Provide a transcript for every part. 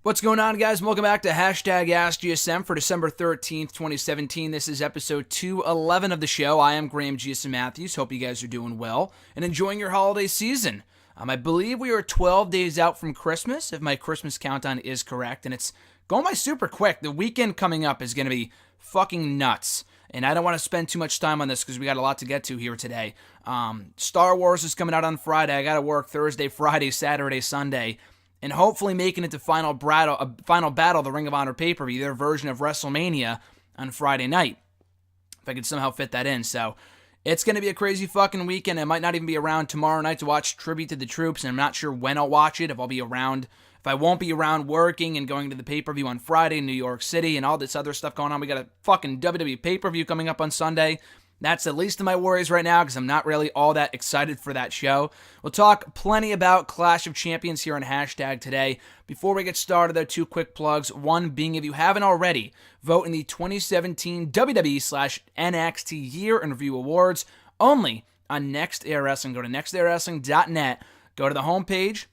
What's going on, guys? Welcome back to hashtag AskGSM for December 13th, 2017. This is episode 211 of the show. I am Graham GSM Matthews. Hope you guys are doing well and enjoying your holiday season. I believe we are 12 days out from Christmas, if my Christmas countdown is correct, and it's going by super quick. The weekend coming up is going to be fucking nuts, and I don't want to spend too much time on this because we got a lot to get to here today. Star Wars is coming out on Friday. I got to work Thursday, Friday, Saturday, Sunday, and hopefully making it to Final Battle, the Ring of Honor pay-per-view, their version of WrestleMania on Friday night, if I could somehow fit that in. So it's going to be a crazy fucking weekend. I might not even be around tomorrow night to watch Tribute to the Troops, and I'm not sure when I'll watch it, if I'll be around, if I won't be around working and going to the pay-per-view on Friday in New York City and all this other stuff going on. We got a fucking WWE pay-per-view coming up on Sunday. That's the least of my worries right now because I'm not really all that excited for that show. We'll talk plenty about Clash of Champions here on hashtag today. Before we get started, though, two quick plugs. One being, if you haven't already, vote in the 2017 WWE/NXT Year in Review Awards only on Next Air Wrestling. Go to nextairwrestling.net. Go to the homepage.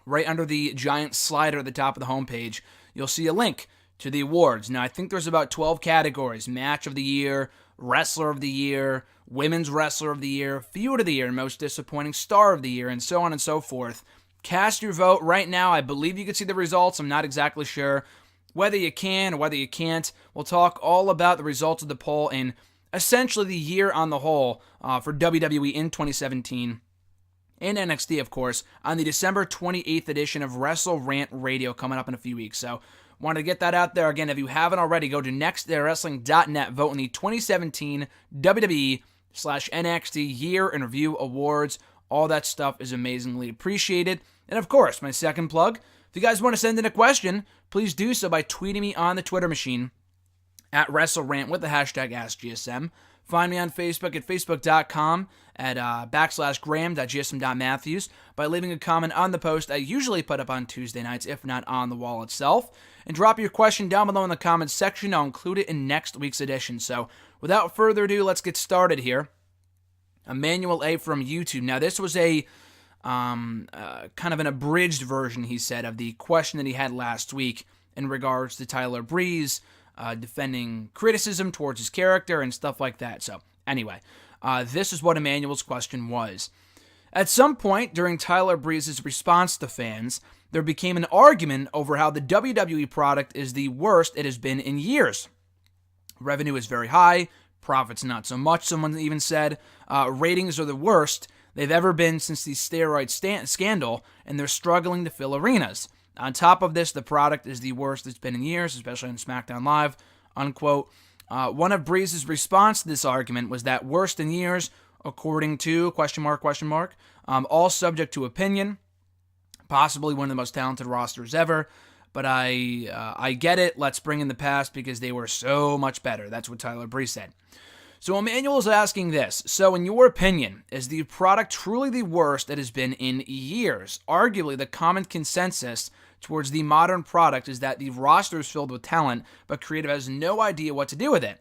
Right under the giant slider at the top of the homepage, you'll see a link to the awards. Now, I think there's about 12 categories: Match of the Year, Wrestler of the Year, Women's Wrestler of the Year, Feud of the Year, Most Disappointing Star of the Year, and so on and so forth. Cast your vote right now. I believe you can see the results. I'm not exactly sure whether you can or whether you can't. We'll talk all about the results of the poll and essentially the year on the whole for WWE in 2017. And NXT, of course, on the December 28th edition of Wrestle Rant Radio coming up in a few weeks. So, wanted to get that out there. Again, if you haven't already, go to nextairwrestling.net, vote in the 2017 WWE/NXT Year in Review Awards. All that stuff is amazingly appreciated. And of course, my second plug, if you guys want to send in a question, please do so by tweeting me on the Twitter machine at WrestleRant with the hashtag AskGSM. Find me on Facebook at facebook.com at /Graham.gsm.Matthews by leaving a comment on the post I usually put up on Tuesday nights, if not on the wall itself. And drop your question down below in the comments section. I'll include it in next week's edition. So without further ado, let's get started here. Emmanuel A. from YouTube. Now, this was a kind of an abridged version, he said, of the question that he had last week in regards to Tyler Breeze defending criticism towards his character and stuff like that. So, anyway, this is what Emmanuel's question was. At some point during Tyler Breeze's response to fans, there became an argument over how the WWE product is the worst it has been in years. Revenue is very high, profits not so much, someone even said. Ratings are the worst they've ever been since the steroid scandal, and they're struggling to fill arenas. On top of this, the product is the worst it's been in years, especially on SmackDown Live, unquote. One of Breeze's response to this argument was that worst in years, according to, all subject to opinion, possibly one of the most talented rosters ever, but I get it, let's bring in the past because they were so much better. That's what Tyler Breeze said. So Emmanuel is asking this. So in your opinion, is the product truly the worst it has been in years? Arguably, the common consensus towards the modern product is that the roster is filled with talent, but creative has no idea what to do with it.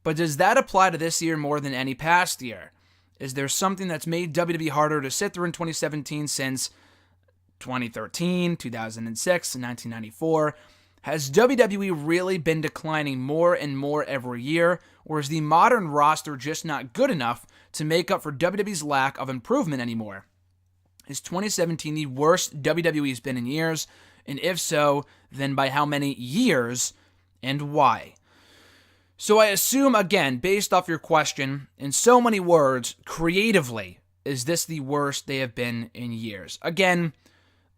But does that apply to this year more than any past year? Is there something that's made WWE harder to sit through in 2017 since 2013, 2006, and 1994? Has WWE really been declining more and more every year, or is the modern roster just not good enough to make up for WWE's lack of improvement anymore? Is 2017 the worst WWE's been in years? And if so, then by how many years and why? So I assume, again, based off your question, in so many words, creatively, is this the worst they have been in years? Again,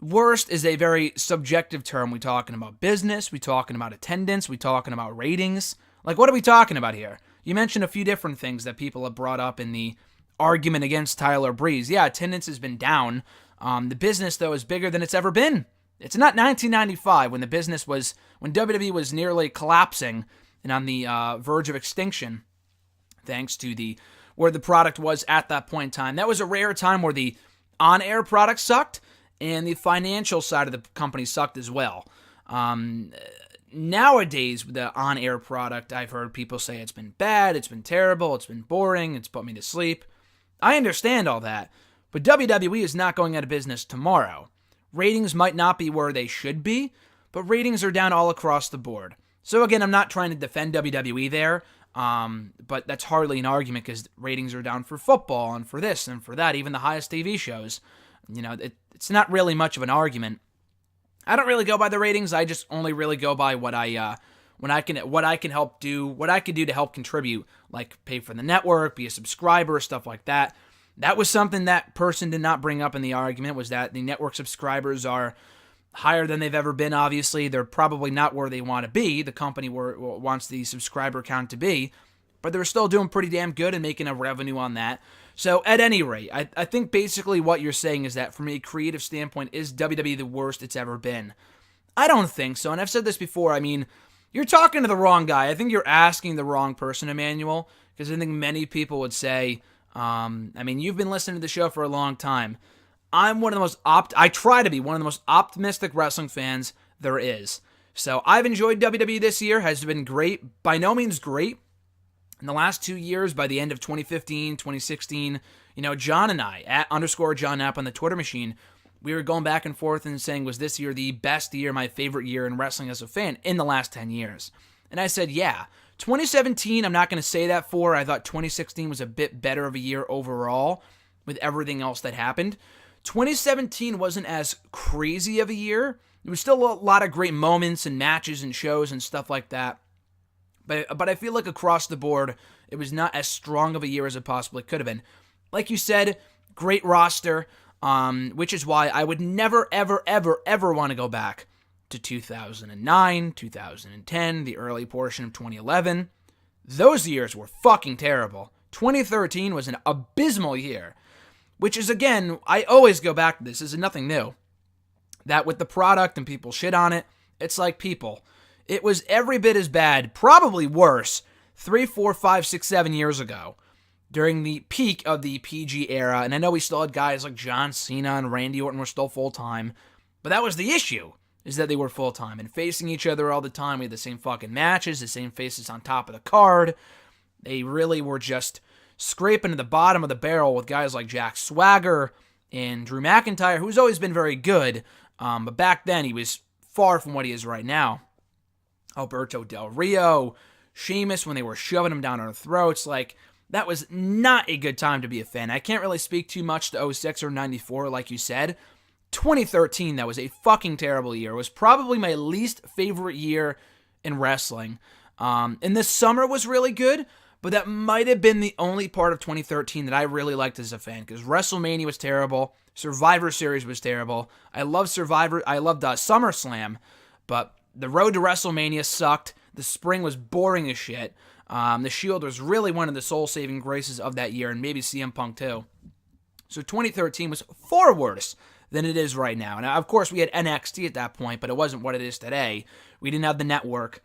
worst is a very subjective term. We talking about business, we talking about attendance, we talking about ratings. Like, what are we talking about here? You mentioned a few different things that people have brought up in the argument against Tyler Breeze. Yeah, attendance has been down. The business, though, is bigger than it's ever been. It's not 1995 when WWE was nearly collapsing and on the verge of extinction, thanks to where the product was at that point in time. That was a rare time where the on-air product sucked and the financial side of the company sucked as well. Nowadays, with the on-air product, I've heard people say it's been bad, it's been terrible, it's been boring, it's put me to sleep. I understand all that, but WWE is not going out of business tomorrow. Ratings might not be where they should be, but ratings are down all across the board. So again, I'm not trying to defend WWE there, but that's hardly an argument because ratings are down for football and for this and for that, even the highest TV shows. It's not really much of an argument. I don't really go by the ratings. I just only really go by what I can help do, what I can do to help contribute, like pay for the network, be a subscriber, stuff like that. That was something that person did not bring up in the argument, was that the network subscribers are higher than they've ever been, obviously. They're probably not where they want to be. The company wants the subscriber count to be, but they're still doing pretty damn good and making a revenue on that. So at any rate, I think basically what you're saying is that from a creative standpoint, is WWE the worst it's ever been? I don't think so, and I've said this before. I mean, you're talking to the wrong guy. I think you're asking the wrong person, Emmanuel, because I think many people would say, you've been listening to the show for a long time. I'm one of the most I try to be one of the most optimistic wrestling fans there is. So I've enjoyed WWE this year, has been great. By no means great. In the last 2 years, by the end of 2015, 2016, John and I, @_John Knapp on the Twitter machine, we were going back and forth and saying, was this year the best year, my favorite year in wrestling as a fan in the last 10 years? And I said, yeah. 2017, I'm not going to say that for. I thought 2016 was a bit better of a year overall with everything else that happened. 2017 wasn't as crazy of a year. There was still a lot of great moments and matches and shows and stuff like that. But I feel like across the board, it was not as strong of a year as it possibly could have been. Like you said, great roster, which is why I would never, ever, ever, ever want to go back to 2009, 2010, the early portion of 2011. Those years were fucking terrible. 2013 was an abysmal year, which is, again, I always go back to this. This is nothing new. That with the product and people shit on it, it's like people. It was every bit as bad, probably worse, 3, 4, 5, 6, 7 years ago, during the peak of the PG era. And I know we still had guys like John Cena and Randy Orton were still full-time, but that was the issue, is that they were full-time and facing each other all the time. We had the same fucking matches, the same faces on top of the card. They really were just scraping to the bottom of the barrel with guys like Jack Swagger and Drew McIntyre, who's always been very good, but back then he was far from what he is right now. Alberto Del Rio, Sheamus, when they were shoving him down our throats, that was not a good time to be a fan. I can't really speak too much to 06 or 94, like you said. 2013, that was a fucking terrible year. It was probably my least favorite year in wrestling. And this summer was really good, but that might have been the only part of 2013 that I really liked as a fan, because WrestleMania was terrible, Survivor Series was terrible. I loved SummerSlam, but the road to WrestleMania sucked. The spring was boring as shit. The Shield was really one of the soul-saving graces of that year, and maybe CM Punk too. So 2013 was far worse than it is right now. Now, of course, we had NXT at that point, but it wasn't what it is today. We didn't have the network.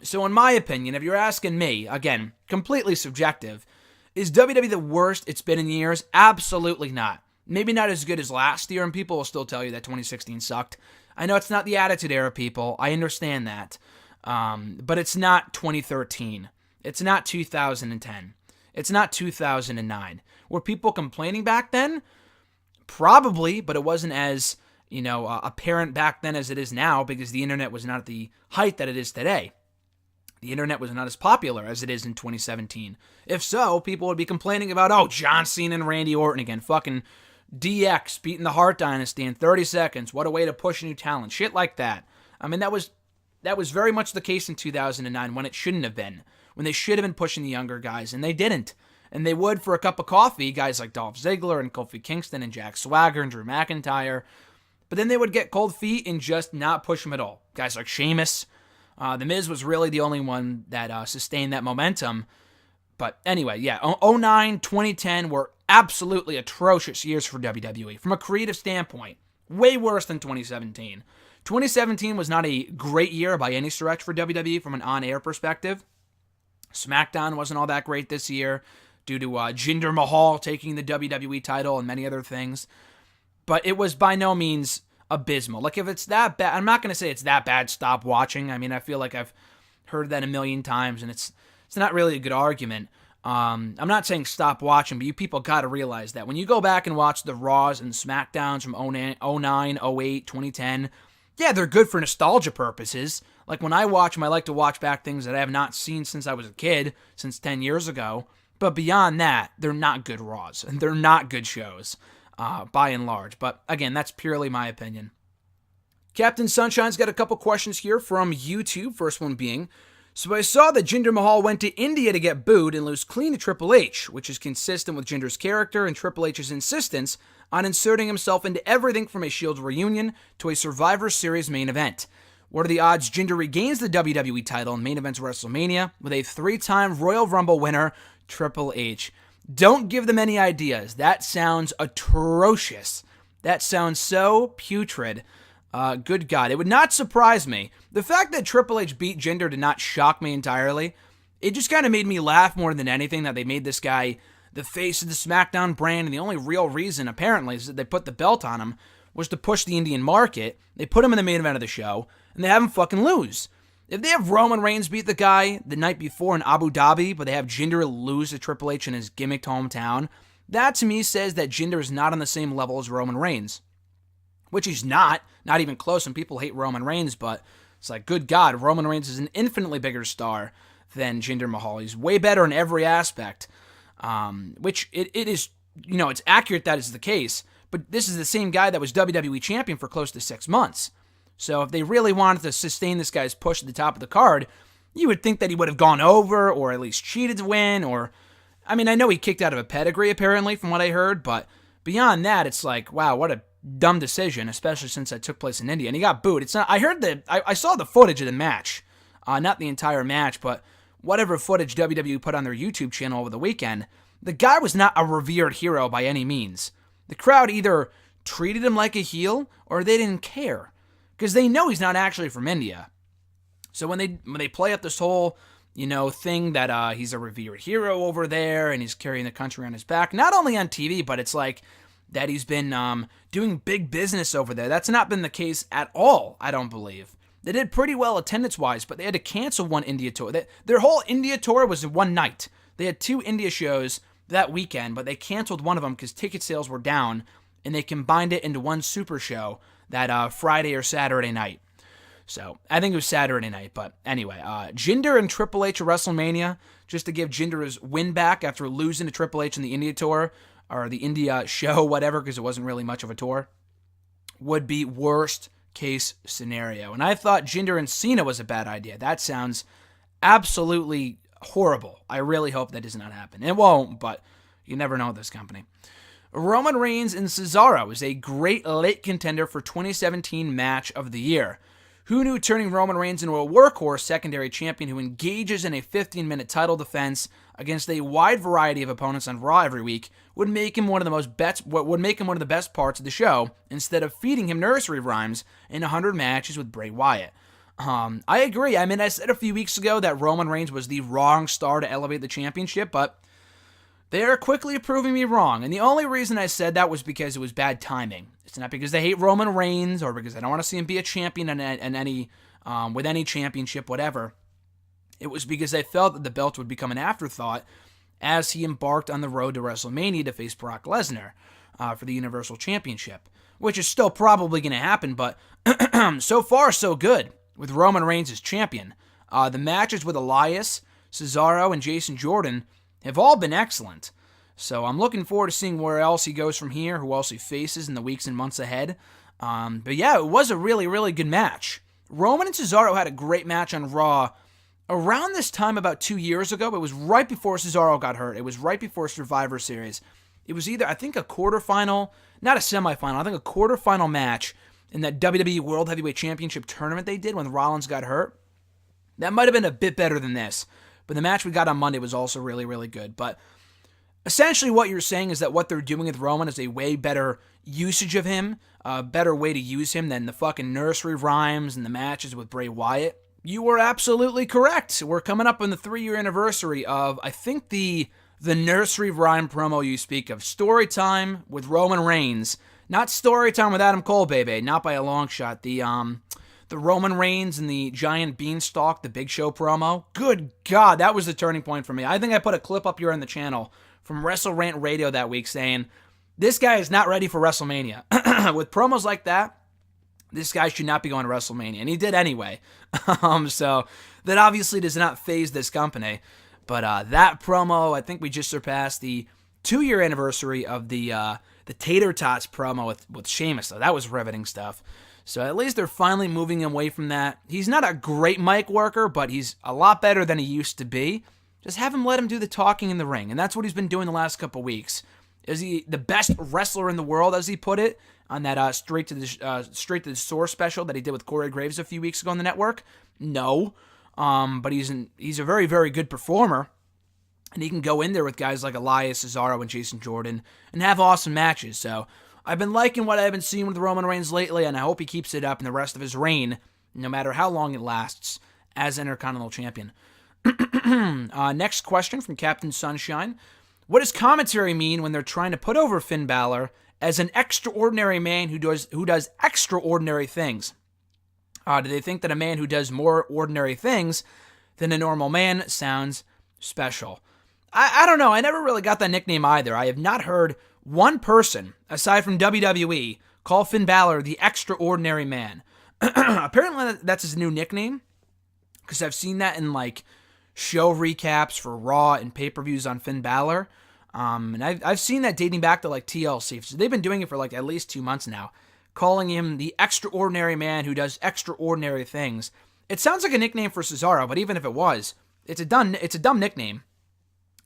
So in my opinion, if you're asking me, again, completely subjective, is WWE the worst it's been in years? Absolutely not. Maybe not as good as last year, and people will still tell you that 2016 sucked. I know it's not the Attitude Era, people. I understand that. But it's not 2013. It's not 2010. It's not 2009. Were people complaining back then? Probably, but it wasn't as, apparent back then as it is now, because the internet was not at the height that it is today. The internet was not as popular as it is in 2017. If so, people would be complaining about, John Cena and Randy Orton again, fucking DX beating the Hart Dynasty in 30 seconds. What a way to push new talent. Shit like that. I mean, that was very much the case in 2009 when it shouldn't have been. When they should have been pushing the younger guys, and they didn't. And they would for a cup of coffee, guys like Dolph Ziggler and Kofi Kingston and Jack Swagger and Drew McIntyre. But then they would get cold feet and just not push them at all. Guys like Sheamus. The Miz was really the only one that sustained that momentum. But anyway, yeah, 09, 2010 were absolutely atrocious years for WWE from a creative standpoint. Way worse than 2017. 2017 was not a great year by any stretch for WWE from an on-air perspective. SmackDown wasn't all that great this year due to Jinder Mahal taking the WWE title and many other things. But it was by no means abysmal. Like, if it's that bad, I'm not going to say it's that bad, stop watching. I mean, I feel like I've heard that a million times, and it's not really a good argument. I'm not saying stop watching, but you people got to realize that when you go back and watch the Raws and SmackDowns from 09, 08, 2010, Yeah, they're good for nostalgia purposes. Like when I watch them, I like to watch back things that I have not seen since I was a kid, since 10 years ago. But beyond that, they're not good Raws, and they're not good shows, by and large. But again, that's purely my opinion. Captain Sunshine's got a couple questions here from YouTube. First one being, so I saw that Jinder Mahal went to India to get booed and lose clean to Triple H, which is consistent with Jinder's character and Triple H's insistence on inserting himself into everything from a Shield reunion to a Survivor Series main event. What are the odds Jinder regains the WWE title in main events of WrestleMania with a 3-time Royal Rumble winner, Triple H? Don't give them any ideas. That sounds atrocious. That sounds so putrid. Good God. It would not surprise me. The fact that Triple H beat Jinder did not shock me entirely. It just kind of made me laugh more than anything that they made this guy the face of the SmackDown brand, and the only real reason, apparently, is that they put the belt on him was to push the Indian market. They put him in the main event of the show, and they have him fucking lose. If they have Roman Reigns beat the guy the night before in Abu Dhabi, but they have Jinder lose to Triple H in his gimmicked hometown, that to me says that Jinder is not on the same level as Roman Reigns. Which he's not even close, and people hate Roman Reigns, but it's like, good God, Roman Reigns is an infinitely bigger star than Jinder Mahal. He's way better in every aspect, which it is, it's accurate that is the case, but this is the same guy that was WWE champion for close to 6 months. So if they really wanted to sustain this guy's push at the top of the card, you would think that he would have gone over, or at least cheated to win, or, I know he kicked out of a pedigree, apparently, from what I heard, but beyond that, it's like, wow, what a dumb decision, especially since that took place in India, and he got booed. It's not. I saw the footage of the match, not the entire match, but whatever footage WWE put on their YouTube channel over the weekend. The guy was not a revered hero by any means. The crowd either treated him like a heel or they didn't care, because they know he's not actually from India. So when they play up this whole thing that he's a revered hero over there and he's carrying the country on his back, not only on TV, but it's like that he's been doing big business over there. That's not been the case at all, I don't believe. They did pretty well attendance-wise, but they had to cancel one India tour. Their whole India tour was one night. They had 2 India shows that weekend, but they canceled one of them because ticket sales were down, and they combined it into one super show that Friday or Saturday night. So, I think it was Saturday night, but anyway, Jinder and Triple H at WrestleMania, just to give Jinder his win back after losing to Triple H in the India tour, or the India show, whatever, because it wasn't really much of a tour, would be worst case scenario. And I thought Jinder and Cena was a bad idea. That sounds absolutely horrible. I really hope that does not happen. It won't, but you never know with this company. Roman Reigns and Cesaro is a great late contender for 2017 match of the year. Who knew turning Roman Reigns into a workhorse secondary champion who engages in a 15-minute title defense against a wide variety of opponents on Raw every week would make him one of the best parts of the show, instead of feeding him nursery rhymes in 100 matches with Bray Wyatt. I agree. I said a few weeks ago that Roman Reigns was the wrong star to elevate the championship, but they are quickly proving me wrong. And the only reason I said that was because it was bad timing. It's not because they hate Roman Reigns or because I don't want to see him be a champion with any championship, whatever. It was because I felt that the belt would become an afterthought as he embarked on the road to WrestleMania to face Brock Lesnar for the Universal Championship, which is still probably going to happen, but so far so good with Roman Reigns as champion. The matches with Elias, Cesaro, and Jason Jordan have all been excellent. So I'm looking forward to seeing where else he goes from here, who else he faces in the weeks and months ahead. But yeah, it was a really, really good match. Roman and Cesaro had a great match on Raw around this time about 2 years ago. It was right before Cesaro got hurt. It was right before Survivor Series. It was either, I think, a quarterfinal, not a semifinal, I think a quarterfinal match in that WWE World Heavyweight Championship tournament they did when Rollins got hurt. That might have been a bit better than this. But the match we got on Monday was also really, really good. But essentially what you're saying is that what they're doing with Roman is a way better usage of him, a better way to use him than the fucking nursery rhymes and the matches with Bray Wyatt. You were absolutely correct. We're coming up on the 3-year anniversary of, I think, the nursery rhyme promo you speak of. Story time with Roman Reigns. Not story time with Adam Cole, baby. Not by a long shot. The Roman Reigns and the giant beanstalk, the Big Show promo. Good God, that was the turning point for me. I think I put a clip up here on the channel from Wrestle Rant Radio that week saying, this guy is not ready for WrestleMania. With promos like that this guy should not be going to WrestleMania, and he did anyway. So that obviously does not faze this company. But that promo, I think we just surpassed the 2-year anniversary of the Tater Tots promo with Sheamus, so that was riveting stuff. So at least they're finally moving away from that. He's not a great mic worker, but he's a lot better than he used to be. Just have him let him do the talking in the ring, and that's what he's been doing the last couple weeks. Is he the best wrestler in the world, as he put it, on that straight to the source special that he did with Corey Graves a few weeks ago on the network? No, but he's a very, very good performer, and he can go in there with guys like Elias, Cesaro, and Jason Jordan and have awesome matches. So I've been liking what I've been seeing with Roman Reigns lately, and I hope he keeps it up in the rest of his reign, no matter how long it lasts, as Intercontinental Champion. Next question from Captain Sunshine. What does commentary mean when they're trying to put over Finn Balor as an extraordinary man who does extraordinary things? Do they think that a man who does more ordinary things than a normal man sounds special? I don't know. I never really got that nickname either. I have not heard one person, aside from WWE, call Finn Balor the extraordinary man. Apparently that's his new nickname, because I've seen that in like show recaps for Raw and pay-per-views on Finn Balor. And I've seen that dating back to like TLC. So they've been doing it for like at least 2 months now, calling him the extraordinary man who does extraordinary things. It sounds like a nickname for Cesaro, but even if it was, it's a dumb nickname.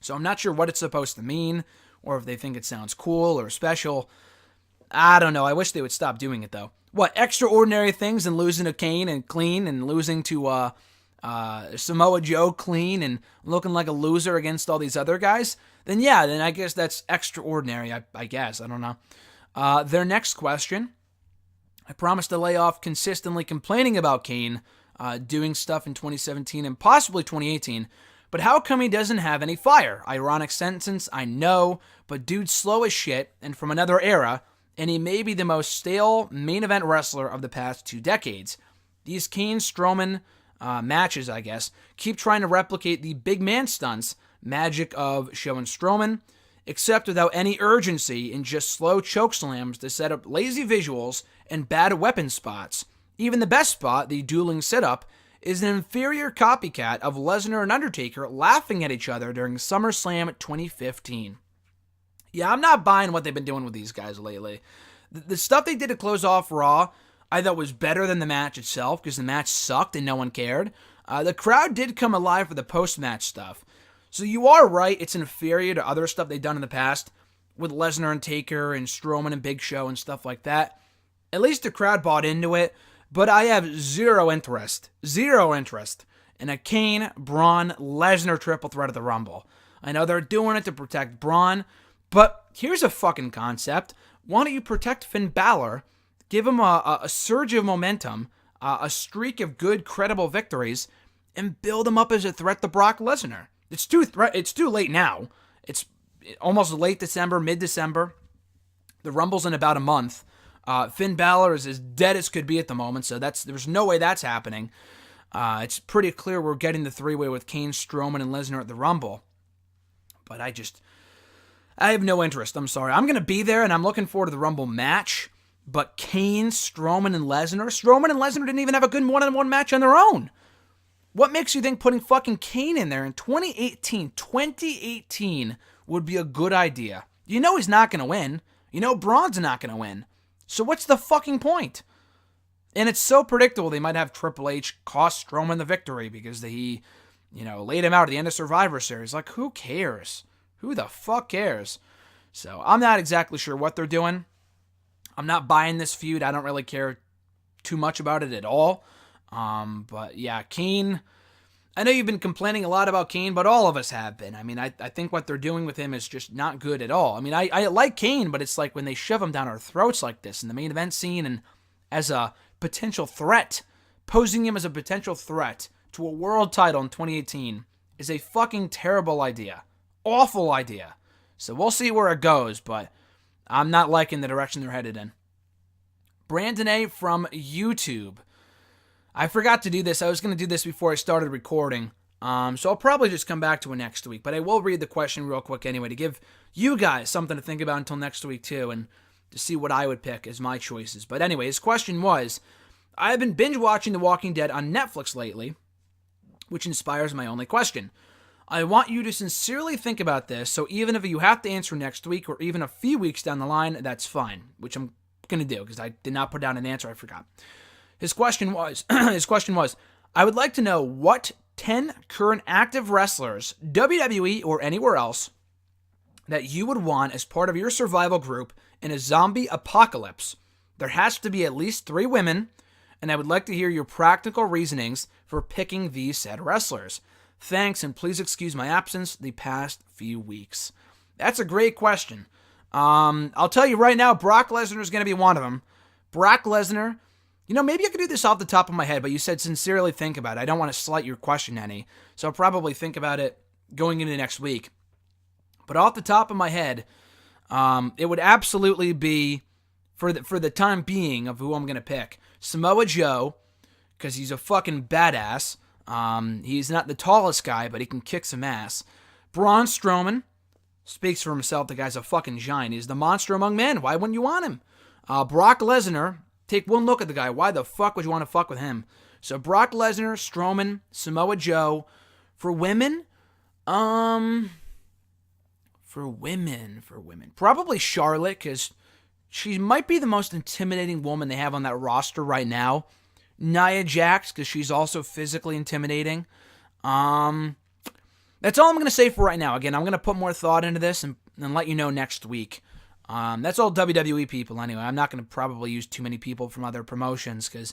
So I'm not sure what it's supposed to mean, or if they think it sounds cool or special. I don't know. I wish they would stop doing it though. What, extraordinary things and losing to Kane and clean and losing to Samoa Joe clean and looking like a loser against all these other guys? Then I guess that's extraordinary, I guess. I don't know. Their next question. I promised to lay off consistently complaining about Kane doing stuff in 2017 and possibly 2018, but how come he doesn't have any fire? Ironic sentence, I know, but dude's slow as shit and from another era, and he may be the most stale main event wrestler of the past 2 decades. These Kane-Strowman matches, I guess, keep trying to replicate the big man stunts magic of showing Strowman, except without any urgency in just slow choke slams to set up lazy visuals and bad weapon spots. Even the best spot, the dueling sit-up, is an inferior copycat of Lesnar and Undertaker laughing at each other during SummerSlam 2015. Yeah, I'm not buying what they've been doing with these guys lately. The stuff they did to close off Raw, I thought was better than the match itself, because the match sucked and no one cared. The crowd did come alive for the post-match stuff. So you are right, it's inferior to other stuff they've done in the past, with Lesnar and Taker and Strowman and Big Show and stuff like that. At least the crowd bought into it, but I have zero interest in a Kane, Braun, Lesnar triple threat of the Rumble. I know they're doing it to protect Braun, but here's a fucking concept. Why don't you protect Finn Balor, give him a surge of momentum, a streak of good, credible victories, and build him up as a threat to Brock Lesnar? It's too late now. It's almost late December, mid-December. The Rumble's in about a month. Finn Balor is as dead as could be at the moment, so there's no way that's happening. It's pretty clear we're getting the 3-way with Kane, Strowman, and Lesnar at the Rumble. But I have no interest. I'm sorry. I'm going to be there, and I'm looking forward to the Rumble match. But Kane, Strowman, and Lesnar didn't even have a good one-on-one match on their own. What makes you think putting fucking Kane in there in 2018 would be a good idea? You know he's not going to win. You know Braun's not going to win. So what's the fucking point? And it's so predictable they might have Triple H cost Strowman the victory because he, laid him out at the end of Survivor Series. Like, who cares? Who the fuck cares? So I'm not exactly sure what they're doing. I'm not buying this feud. I don't really care too much about it at all. But yeah, Kane, I know you've been complaining a lot about Kane, but all of us have been. I mean, I think what they're doing with him is just not good at all. I mean, I like Kane, but it's like when they shove him down our throats like this in the main event scene and as a potential threat, posing him as a potential threat to a world title in 2018 is a fucking terrible idea. Awful idea. So we'll see where it goes, but I'm not liking the direction they're headed in. Brandon A. from YouTube. I forgot to do this. I was going to do this before I started recording, so I'll probably just come back to it next week. But I will read the question real quick anyway to give you guys something to think about until next week too, and to see what I would pick as my choices. But anyway, his question was, I have been binge watching The Walking Dead on Netflix lately, which inspires my only question. I want you to sincerely think about this, so even if you have to answer next week or even a few weeks down the line, that's fine, which I'm going to do because I did not put down an answer, I forgot. His question was, I would like to know what 10 current active wrestlers, WWE or anywhere else, that you would want as part of your survival group in a zombie apocalypse. There has to be at least 3 women, and I would like to hear your practical reasonings for picking these said wrestlers. Thanks, and please excuse my absence the past few weeks. That's a great question. I'll tell you right now, Brock Lesnar is going to be one of them. Brock Lesnar, maybe I could do this off the top of my head, but you said sincerely think about it. I don't want to slight your question any, so I'll probably think about it going into next week. But off the top of my head, it would absolutely be, for the time being of who I'm going to pick, Samoa Joe, because he's a fucking badass. He's not the tallest guy, but he can kick some ass. Braun Strowman speaks for himself. The guy's a fucking giant. He's the monster among men. Why wouldn't you want him? Brock Lesnar, take one look at the guy. Why the fuck would you want to fuck with him? So Brock Lesnar, Strowman, Samoa Joe. For women, probably Charlotte, because she might be the most intimidating woman they have on that roster right now. Nia Jax, because she's also physically intimidating. That's all I'm going to say for right now. Again, I'm going to put more thought into this and let you know next week. That's all WWE people anyway. I'm not going to probably use too many people from other promotions because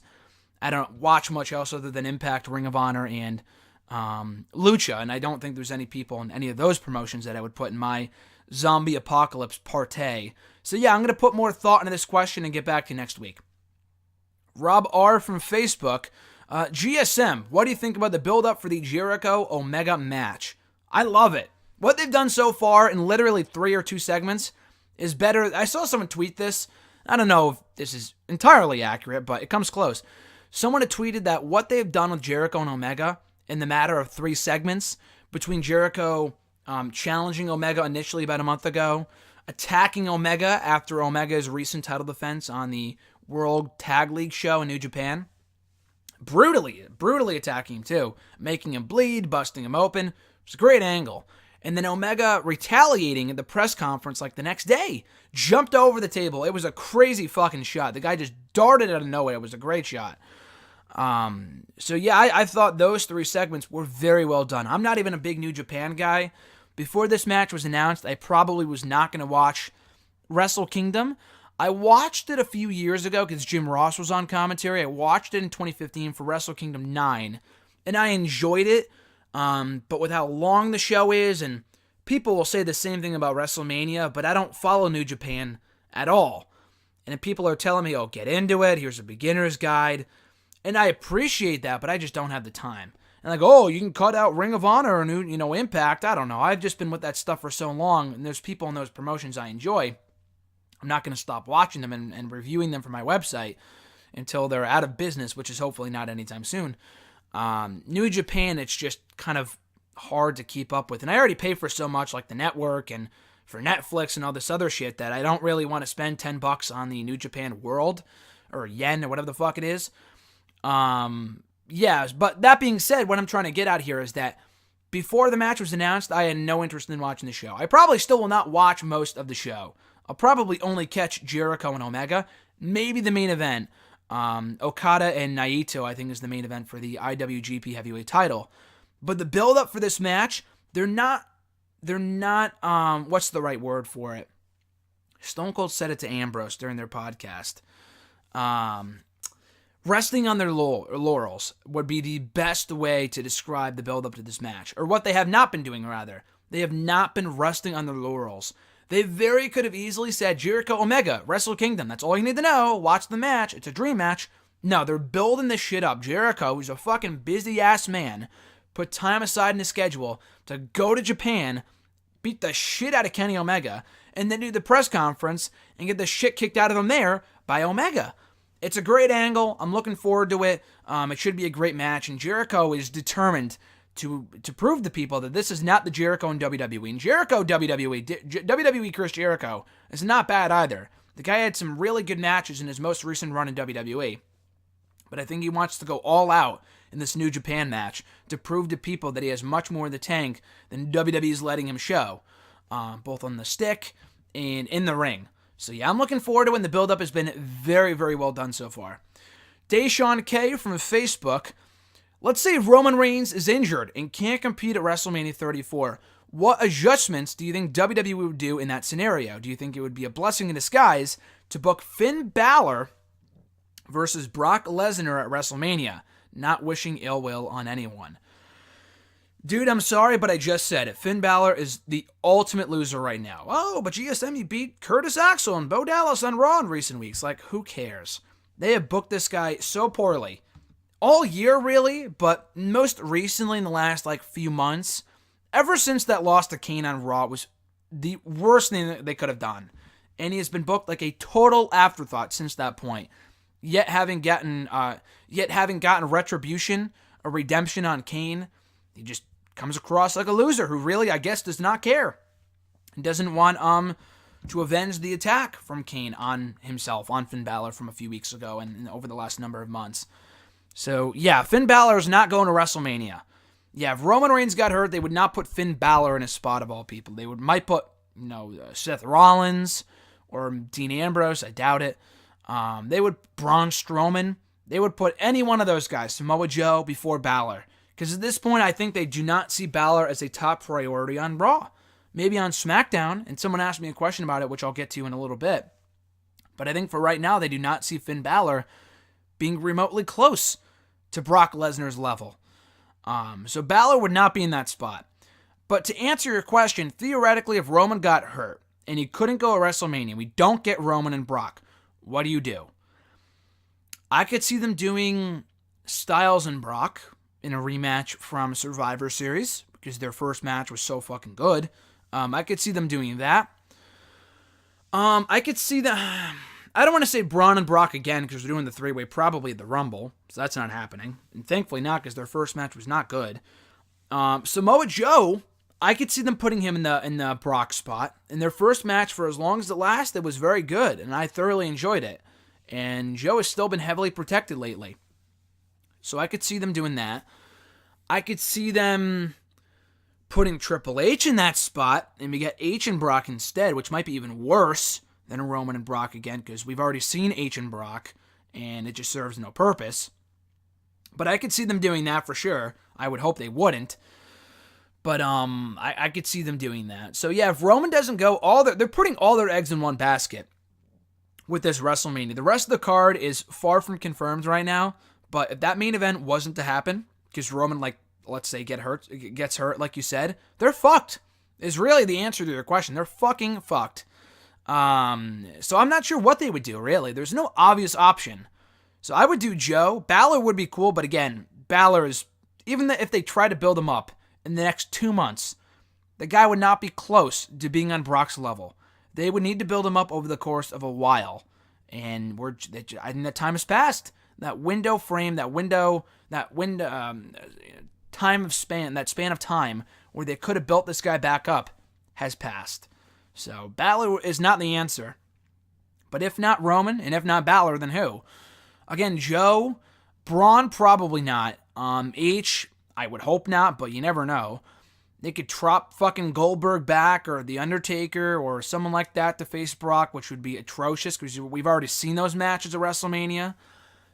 I don't watch much else other than Impact, Ring of Honor, and Lucha, and I don't think there's any people in any of those promotions that I would put in my zombie apocalypse partay. So yeah, I'm going to put more thought into this question and get back to you next week. Rob R. from Facebook, GSM, what do you think about the build-up for the Jericho-Omega match? I love it. What they've done so far in literally 3 or 2 segments is better. I saw someone tweet this. I don't know if this is entirely accurate, but it comes close. Someone had tweeted that what they've done with Jericho and Omega in the matter of 3 segments, between Jericho challenging Omega initially about a month ago, attacking Omega after Omega's recent title defense on the World Tag League show in New Japan, brutally attacking him too, making him bleed, busting him open. It was a great angle. And then Omega retaliating at the press conference like the next day, jumped over the table. It was a crazy fucking shot. The guy just darted out of nowhere. It was a great shot. So yeah, I thought those 3 segments were very well done. I'm not even a big New Japan guy. Before this match was announced, I probably was not going to watch Wrestle Kingdom. I watched it a few years ago because Jim Ross was on commentary. I watched it in 2015 for Wrestle Kingdom 9, and I enjoyed it. But with how long the show is, and people will say the same thing about WrestleMania, but I don't follow New Japan at all. And if people are telling me, oh, get into it, here's a beginner's guide, and I appreciate that, but I just don't have the time. And like, oh, you can cut out Ring of Honor or Impact. I don't know. I've just been with that stuff for so long, and there's people in those promotions I enjoy. I'm not going to stop watching them and reviewing them for my website until they're out of business, which is hopefully not anytime soon. New Japan, it's just kind of hard to keep up with. And I already pay for so much, like the network and for Netflix and all this other shit, that I don't really want to spend $10 on the New Japan World or yen or whatever the fuck it is. Yeah, but that being said, what I'm trying to get at here is that before the match was announced, I had no interest in watching the show. I probably still will not watch most of the show. I'll probably only catch Jericho and Omega, maybe the main event. Okada and Naito, I think, is the main event for the IWGP Heavyweight title. But the build-up for this match, they're not, what's the right word for it? Stone Cold said it to Ambrose during their podcast. Resting on their laurels would be the best way to describe the build-up to this match. Or what they have not been doing, rather. They have not been resting on their laurels. They very could have easily said, Jericho, Omega, Wrestle Kingdom. That's all you need to know. Watch the match. It's a dream match. No, they're building this shit up. Jericho, who's a fucking busy-ass man, put time aside in his schedule to go to Japan, beat the shit out of Kenny Omega, and then do the press conference and get the shit kicked out of him there by Omega. It's a great angle. I'm looking forward to it. It should be a great match, and Jericho is determined to prove to people that this is not the Jericho in WWE. And Jericho WWE Chris Jericho is not bad either. The guy had some really good matches in his most recent run in WWE. But I think he wants to go all out in this New Japan match to prove to people that he has much more in the tank than WWE is letting him show, both on the stick and in the ring. So yeah, I'm looking forward to it, and the build-up has been very, very well done so far. Deshaun K from Facebook. Let's say Roman Reigns is injured and can't compete at WrestleMania 34. What adjustments do you think WWE would do in that scenario? Do you think it would be a blessing in disguise to book Finn Balor versus Brock Lesnar at WrestleMania? Not wishing ill will on anyone. Dude, I'm sorry, but I just said it. Finn Balor is the ultimate loser right now. Oh, but GSM, beat Curtis Axel and Bo Dallas on Raw in recent weeks. Like, who cares? They have booked this guy so poorly. All year, really, but most recently in the last, few months. Ever since that loss to Kane on Raw was the worst thing that they could have done. And he has been booked like a total afterthought since that point. Yet having gotten retribution, a redemption on Kane, he just comes across like a loser who really, I guess, does not care. And doesn't want to avenge the attack from Kane on himself, on Finn Balor from a few weeks ago and over the last number of months. So, yeah, Finn Balor is not going to WrestleMania. Yeah, if Roman Reigns got hurt, they would not put Finn Balor in his spot of all people. They might put, Seth Rollins or Dean Ambrose. I doubt it. They would Braun Strowman. They would put any one of those guys, Samoa Joe, before Balor. Because at this point, I think they do not see Balor as a top priority on Raw. Maybe on SmackDown, and someone asked me a question about it, which I'll get to in a little bit. But I think for right now, they do not see Finn Balor being remotely close to Brock Lesnar's level. So Balor would not be in that spot. But to answer your question, theoretically, if Roman got hurt and he couldn't go to WrestleMania, we don't get Roman and Brock, what do? I could see them doing Styles and Brock in a rematch from Survivor Series because their first match was so fucking good. I could see them doing that. I could see that. I don't want to say Braun and Brock again because they're doing the three-way probably at the Rumble, so that's not happening. And thankfully not because their first match was not good. Samoa Joe, I could see them putting him in the Brock spot. In their first match, for as long as it lasted, was very good, and I thoroughly enjoyed it. And Joe has still been heavily protected lately. So I could see them doing that. I could see them putting Triple H in that spot, and we get H and Brock instead, which might be even worse than Roman and Brock again, because we've already seen H and Brock, and it just serves no purpose. But I could see them doing that for sure. I would hope they wouldn't. But I could see them doing that. So yeah, if Roman doesn't go, they're putting all their eggs in one basket with this WrestleMania. The rest of the card is far from confirmed right now, but if that main event wasn't to happen, because Roman, let's say, gets hurt, like you said, they're fucked, is really the answer to your question. They're fucking fucked. So I'm not sure what they would do, really. There's no obvious option. So I would do Joe. Balor would be cool, but again, Balor is, even if they try to build him up in the next 2 months, the guy would not be close to being on Brock's level. They would need to build him up over the course of a while. And I think that time has passed. That span of time where they could have built this guy back up has passed. So Balor is not the answer. But if not Roman, and if not Balor, then who? Again, Joe, Braun, probably not. H, I would hope not, but you never know. They could trot fucking Goldberg back, or The Undertaker, or someone like that to face Brock, which would be atrocious, because we've already seen those matches at WrestleMania.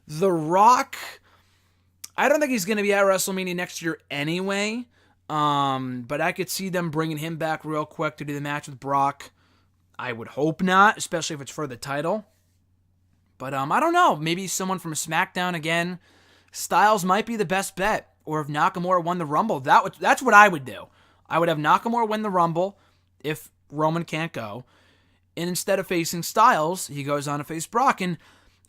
The Rock, I don't think he's going to be at WrestleMania next year anyway, but I could see them bringing him back real quick to do the match with Brock. I would hope not, especially if it's for the title. But I don't know, maybe someone from SmackDown again. Styles might be the best bet. Or if Nakamura won the Rumble, that's what I would do. I would have Nakamura win the Rumble if Roman can't go. And instead of facing Styles, he goes on to face Brock. And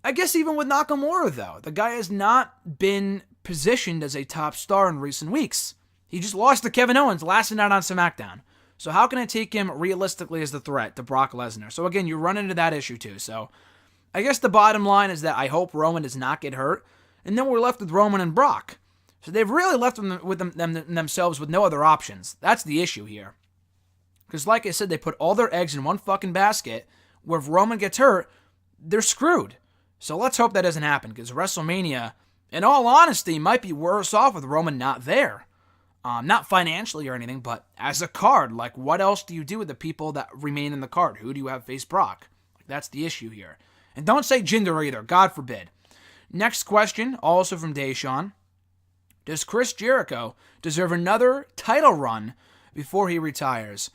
I guess even with Nakamura, though, the guy has not been positioned as a top star in recent weeks. He just lost to Kevin Owens last night on SmackDown. So how can I take him realistically as the threat to Brock Lesnar? So again, you run into that issue too. So I guess the bottom line is that I hope Roman does not get hurt. And then we're left with Roman and Brock. So they've really left themselves with no other options. That's the issue here. Because like I said, they put all their eggs in one fucking basket, where if Roman gets hurt, they're screwed. So let's hope that doesn't happen, because WrestleMania, in all honesty, might be worse off with Roman not there. Not financially or anything, but as a card. Like, what else do you do with the people that remain in the card? Who do you have face Brock? Like, that's the issue here. And don't say Jinder either, God forbid. Next question, also from Deshaun. Does Chris Jericho deserve another title run before he retires?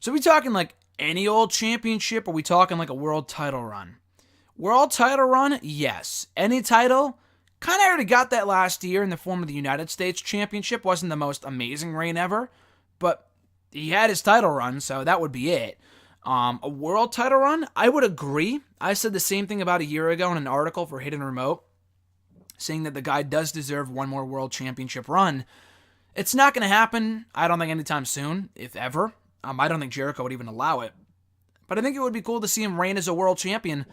So we talking like any old championship, or we talking like a world title run? World title run, yes. Any title? Kind of already got that last year in the form of the United States Championship. Wasn't the most amazing reign ever, but he had his title run, so that would be it. A world title run, I would agree. I said the same thing about a year ago in an article for Hidden Remote, saying that the guy does deserve one more world championship run. It's not going to happen, I don't think, anytime soon, if ever. I don't think Jericho would even allow it. But I think it would be cool to see him reign as a world champion.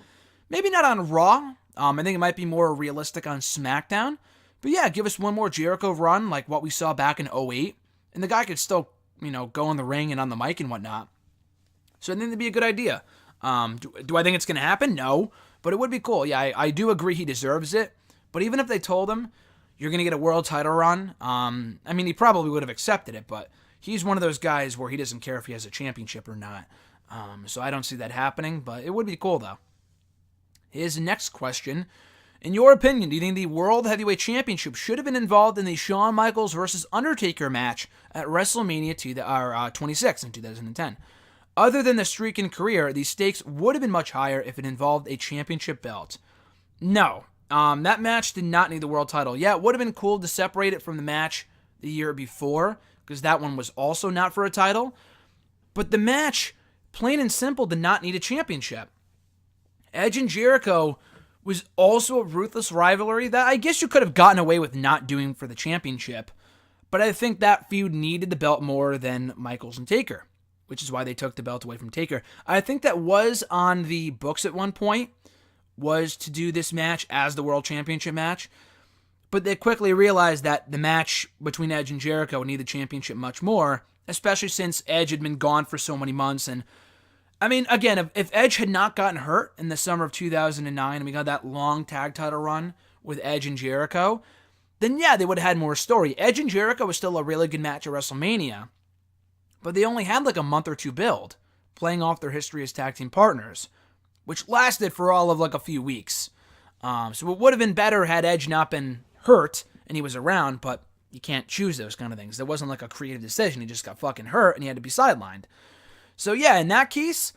Maybe not on Raw. I think it might be more realistic on SmackDown. But yeah, give us one more Jericho run like what we saw back in 2008. And the guy could still, go in the ring and on the mic and whatnot. So I think that'd be a good idea. Do I think it's going to happen? No. But it would be cool. Yeah, I do agree he deserves it. But even if they told him, you're going to get a world title run, he probably would have accepted it. But he's one of those guys where he doesn't care if he has a championship or not. So I don't see that happening. But it would be cool, though. His next question. In your opinion, do you think the World Heavyweight Championship should have been involved in the Shawn Michaels versus Undertaker match at WrestleMania 26 in 2010? Other than the streak in career, the stakes would have been much higher if it involved a championship belt. No. That match did not need the world title. Yeah, it would have been cool to separate it from the match the year before, because that one was also not for a title. But the match, plain and simple, did not need a championship. Edge and Jericho was also a ruthless rivalry that I guess you could have gotten away with not doing for the championship. But I think that feud needed the belt more than Michaels and Taker, which is why they took the belt away from Taker. I think that was on the books at one point, was to do this match as the World Championship match. But they quickly realized that the match between Edge and Jericho would need the championship much more, especially since Edge had been gone for so many months. And again, if Edge had not gotten hurt in the summer of 2009 and we got that long tag title run with Edge and Jericho, then yeah, they would have had more story. Edge and Jericho was still a really good match at WrestleMania, but they only had like a month or two build, playing off their history as tag team partners, which lasted for all of like a few weeks. So it would have been better had Edge not been hurt and he was around, but you can't choose those kind of things. There wasn't like a creative decision. He just got fucking hurt and he had to be sidelined. So yeah, in that case,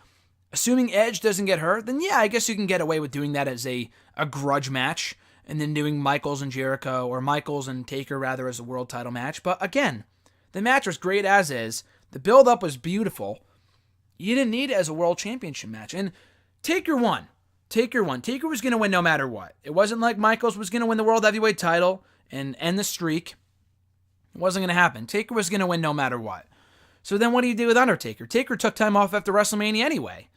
assuming Edge doesn't get hurt, then yeah, I guess you can get away with doing that as a grudge match, and then doing Michaels and Jericho, or Michaels and Taker rather, as a world title match. But again, the match was great as is. The build-up was beautiful. You didn't need it as a world championship match. And Taker won. Taker won. Taker was going to win no matter what. It wasn't like Michaels was going to win the world heavyweight title and end the streak. It wasn't going to happen. Taker was going to win no matter what. So then what do you do with Undertaker? Taker took time off after WrestleMania anyway.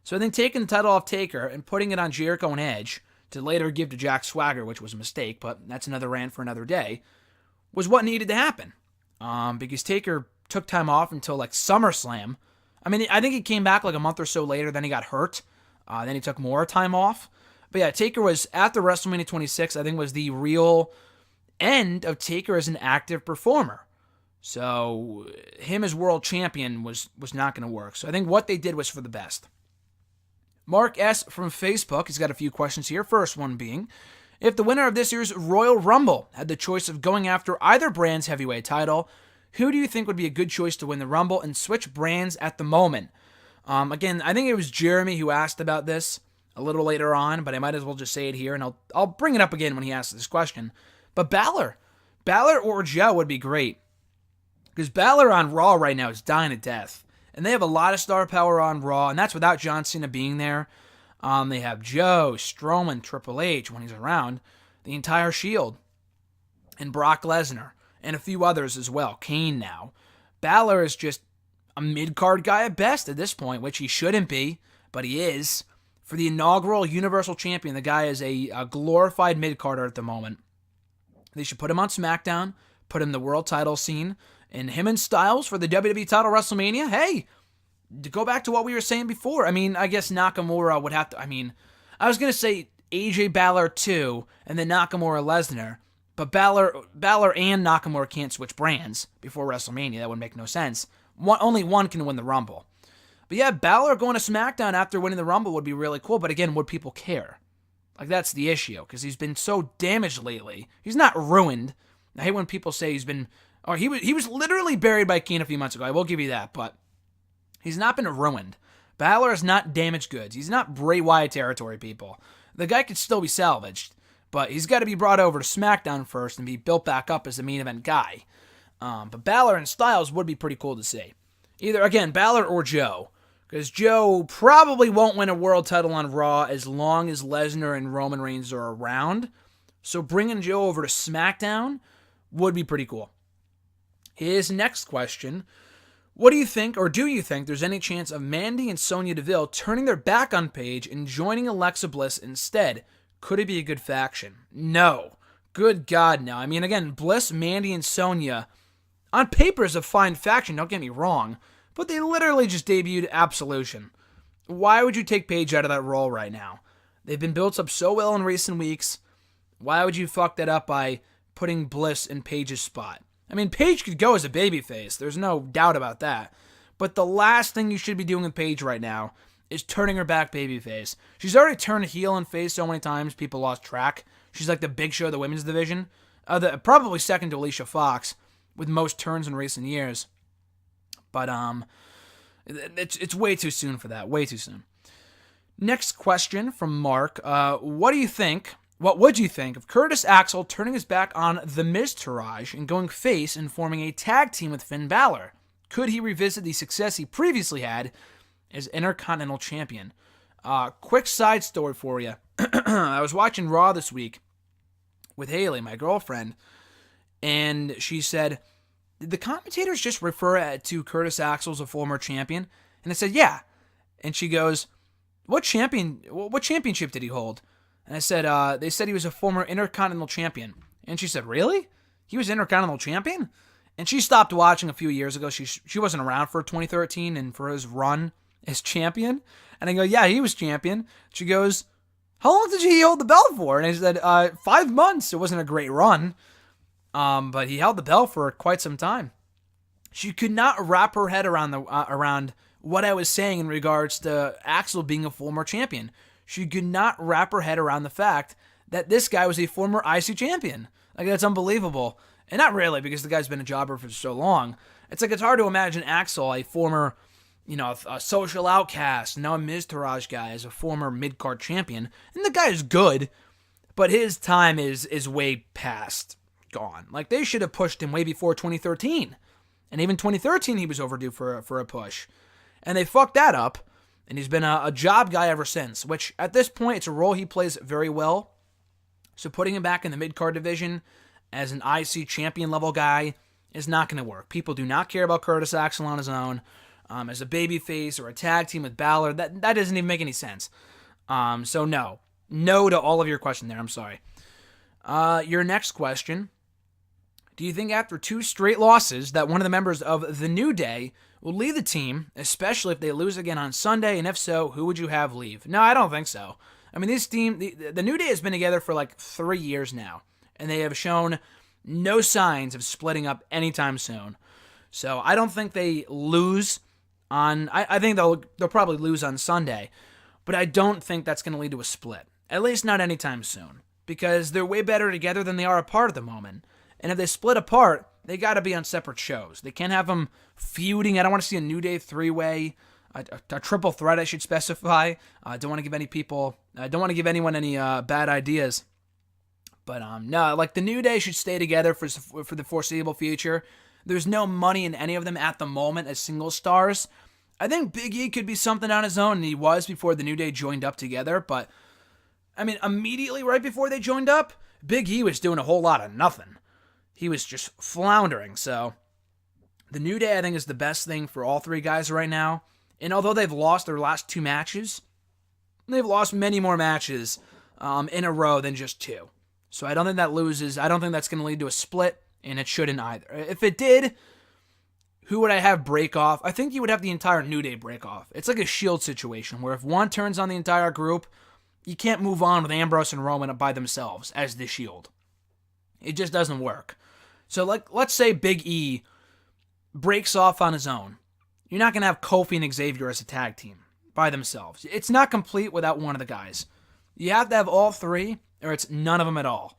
So I think taking the title off Taker and putting it on Jericho and Edge to later give to Jack Swagger, which was a mistake, but that's another rant for another day, was what needed to happen. Because Taker took time off until like SummerSlam. I think he came back like a month or so later, then he got hurt. Then he took more time off. But yeah, Taker was, after WrestleMania 26, I think was the real end of Taker as an active performer. So him as world champion was not going to work. So I think what they did was for the best. Mark S. from Facebook, he's got a few questions here. First one being, if the winner of this year's Royal Rumble had the choice of going after either brand's heavyweight title, who do you think would be a good choice to win the Rumble and switch brands at the moment? Again, I think it was Jeremy who asked about this a little later on, but I might as well just say it here, and I'll bring it up again when he asks this question. But Balor or Joe would be great. Because Balor on Raw right now is dying to death. And they have a lot of star power on Raw, and that's without John Cena being there. They have Joe, Strowman, Triple H when he's around, the entire Shield, and Brock Lesnar, and a few others as well. Kane now. Balor is just a mid-card guy at best at this point, which he shouldn't be, but he is. For the inaugural Universal Champion, the guy is a glorified mid-carder at the moment. They should put him on SmackDown, put him in the world title scene, and him and Styles for the WWE title WrestleMania. Hey, to go back to what we were saying before, I guess Nakamura would have to, I was going to say AJ Balor 2, and then Nakamura Lesnar. But Balor and Nakamura can't switch brands before WrestleMania. That would make no sense. Only one can win the Rumble. But yeah, Balor going to SmackDown after winning the Rumble would be really cool. But again, would people care? Like, that's the issue, because he's been so damaged lately. He's not ruined. I hate when people say he's been... Or he was literally buried by Kane a few months ago. I will give you that, but he's not been ruined. Balor is not damaged goods. He's not Bray Wyatt territory, people. The guy could still be salvaged, but he's got to be brought over to SmackDown first and be built back up as the main event guy. But Balor and Styles would be pretty cool to see. Either, again, Balor or Joe. Because Joe probably won't win a world title on Raw as long as Lesnar and Roman Reigns are around. So bringing Joe over to SmackDown would be pretty cool. His next question: what do you think, or do you think there's any chance of Mandy and Sonya Deville turning their back on Paige and joining Alexa Bliss instead? Could it be a good faction? No. Good God, no. I mean, again, Bliss, Mandy, and Sonya, on paper, is a fine faction, don't get me wrong, but they literally just debuted Absolution. Why would you take Paige out of that role right now? They've been built up so well in recent weeks. Why would you fuck that up by putting Bliss in Paige's spot? I mean, Paige could go as a babyface. There's no doubt about that. But the last thing you should be doing with Paige right now is turning her back babyface. She's already turned heel and face so many times, people lost track. She's like the Big Show of the women's division. Probably second to Alicia Fox, with most turns in recent years. But it's way too soon for that. Way too soon. Next question from Mark. What would you think of Curtis Axel turning his back on the Miztourage and going face and forming a tag team with Finn Balor? Could he revisit the success he previously had as Intercontinental Champion? Quick side story for you. I was watching Raw this week with Haley, my girlfriend, and she said, did the commentators just refer to Curtis Axel as a former champion? And I said, yeah. And she goes, what championship did he hold? And I said, they said he was a former Intercontinental Champion. And she said, really? He was Intercontinental Champion? And she stopped watching a few years ago. She wasn't around for 2013 and for his run as champion. And I go, yeah, he was champion. She goes, how long did he hold the belt for? And I said, 5 months. It wasn't a great run. But he held the belt for quite some time. She could not wrap her head around what I was saying in regards to Axel being a former champion. She could not wrap her head around the fact that this guy was a former IC champion. Like, that's unbelievable. And not really, because the guy's been a jobber for so long. It's like, it's hard to imagine Axel, a former, a social outcast, now a Miztourage guy, as a former mid-card champion. And the guy is good, but his time is way past gone. Like, they should have pushed him way before 2013. And even 2013, he was overdue for a push. And they fucked that up. And he's been a job guy ever since, which at this point, it's a role he plays very well. So putting him back in the mid-card division as an IC champion level guy is not going to work. People do not care about Curtis Axel on his own. As a babyface or a tag team with Balor, that doesn't even make any sense. So no. No to all of your question there. I'm sorry. Your next question. Do you think after 2 straight losses that one of the members of The New Day will leave the team, especially if they lose again on Sunday? And if so, who would you have leave? No, I don't think so. I mean, this team, the New Day has been together for like 3 years now, and they have shown no signs of splitting up anytime soon. So I don't think they lose on. I think they'll probably lose on Sunday, but I don't think that's going to lead to a split. At least not anytime soon, because they're way better together than they are apart at the moment. And if they split apart, they got to be on separate shows. They can't have them feuding. I don't want to see a New Day 3-way, a triple threat, I should specify. I don't want to give anyone any bad ideas. But no, like, the New Day should stay together for the foreseeable future. There's no money in any of them at the moment as single stars. I think Big E could be something on his own, and he was before the New Day joined up together. But I mean, immediately right before they joined up, Big E was doing a whole lot of nothing. He was just floundering. So the New Day, I think, is the best thing for all 3 guys right now. And although they've lost their last 2 matches, they've lost many more matches in a row than just 2. So I don't think that loses. I don't think that's going to lead to a split, and it shouldn't either. If it did, who would I have break off? I think you would have the entire New Day break off. It's like a Shield situation, where if one turns on the entire group, you can't move on with Ambrose and Roman by themselves as the Shield. It just doesn't work. So, let's say Big E breaks off on his own. You're not going to have Kofi and Xavier as a tag team by themselves. It's not complete without one of the guys. You have to have all three, or it's none of them at all.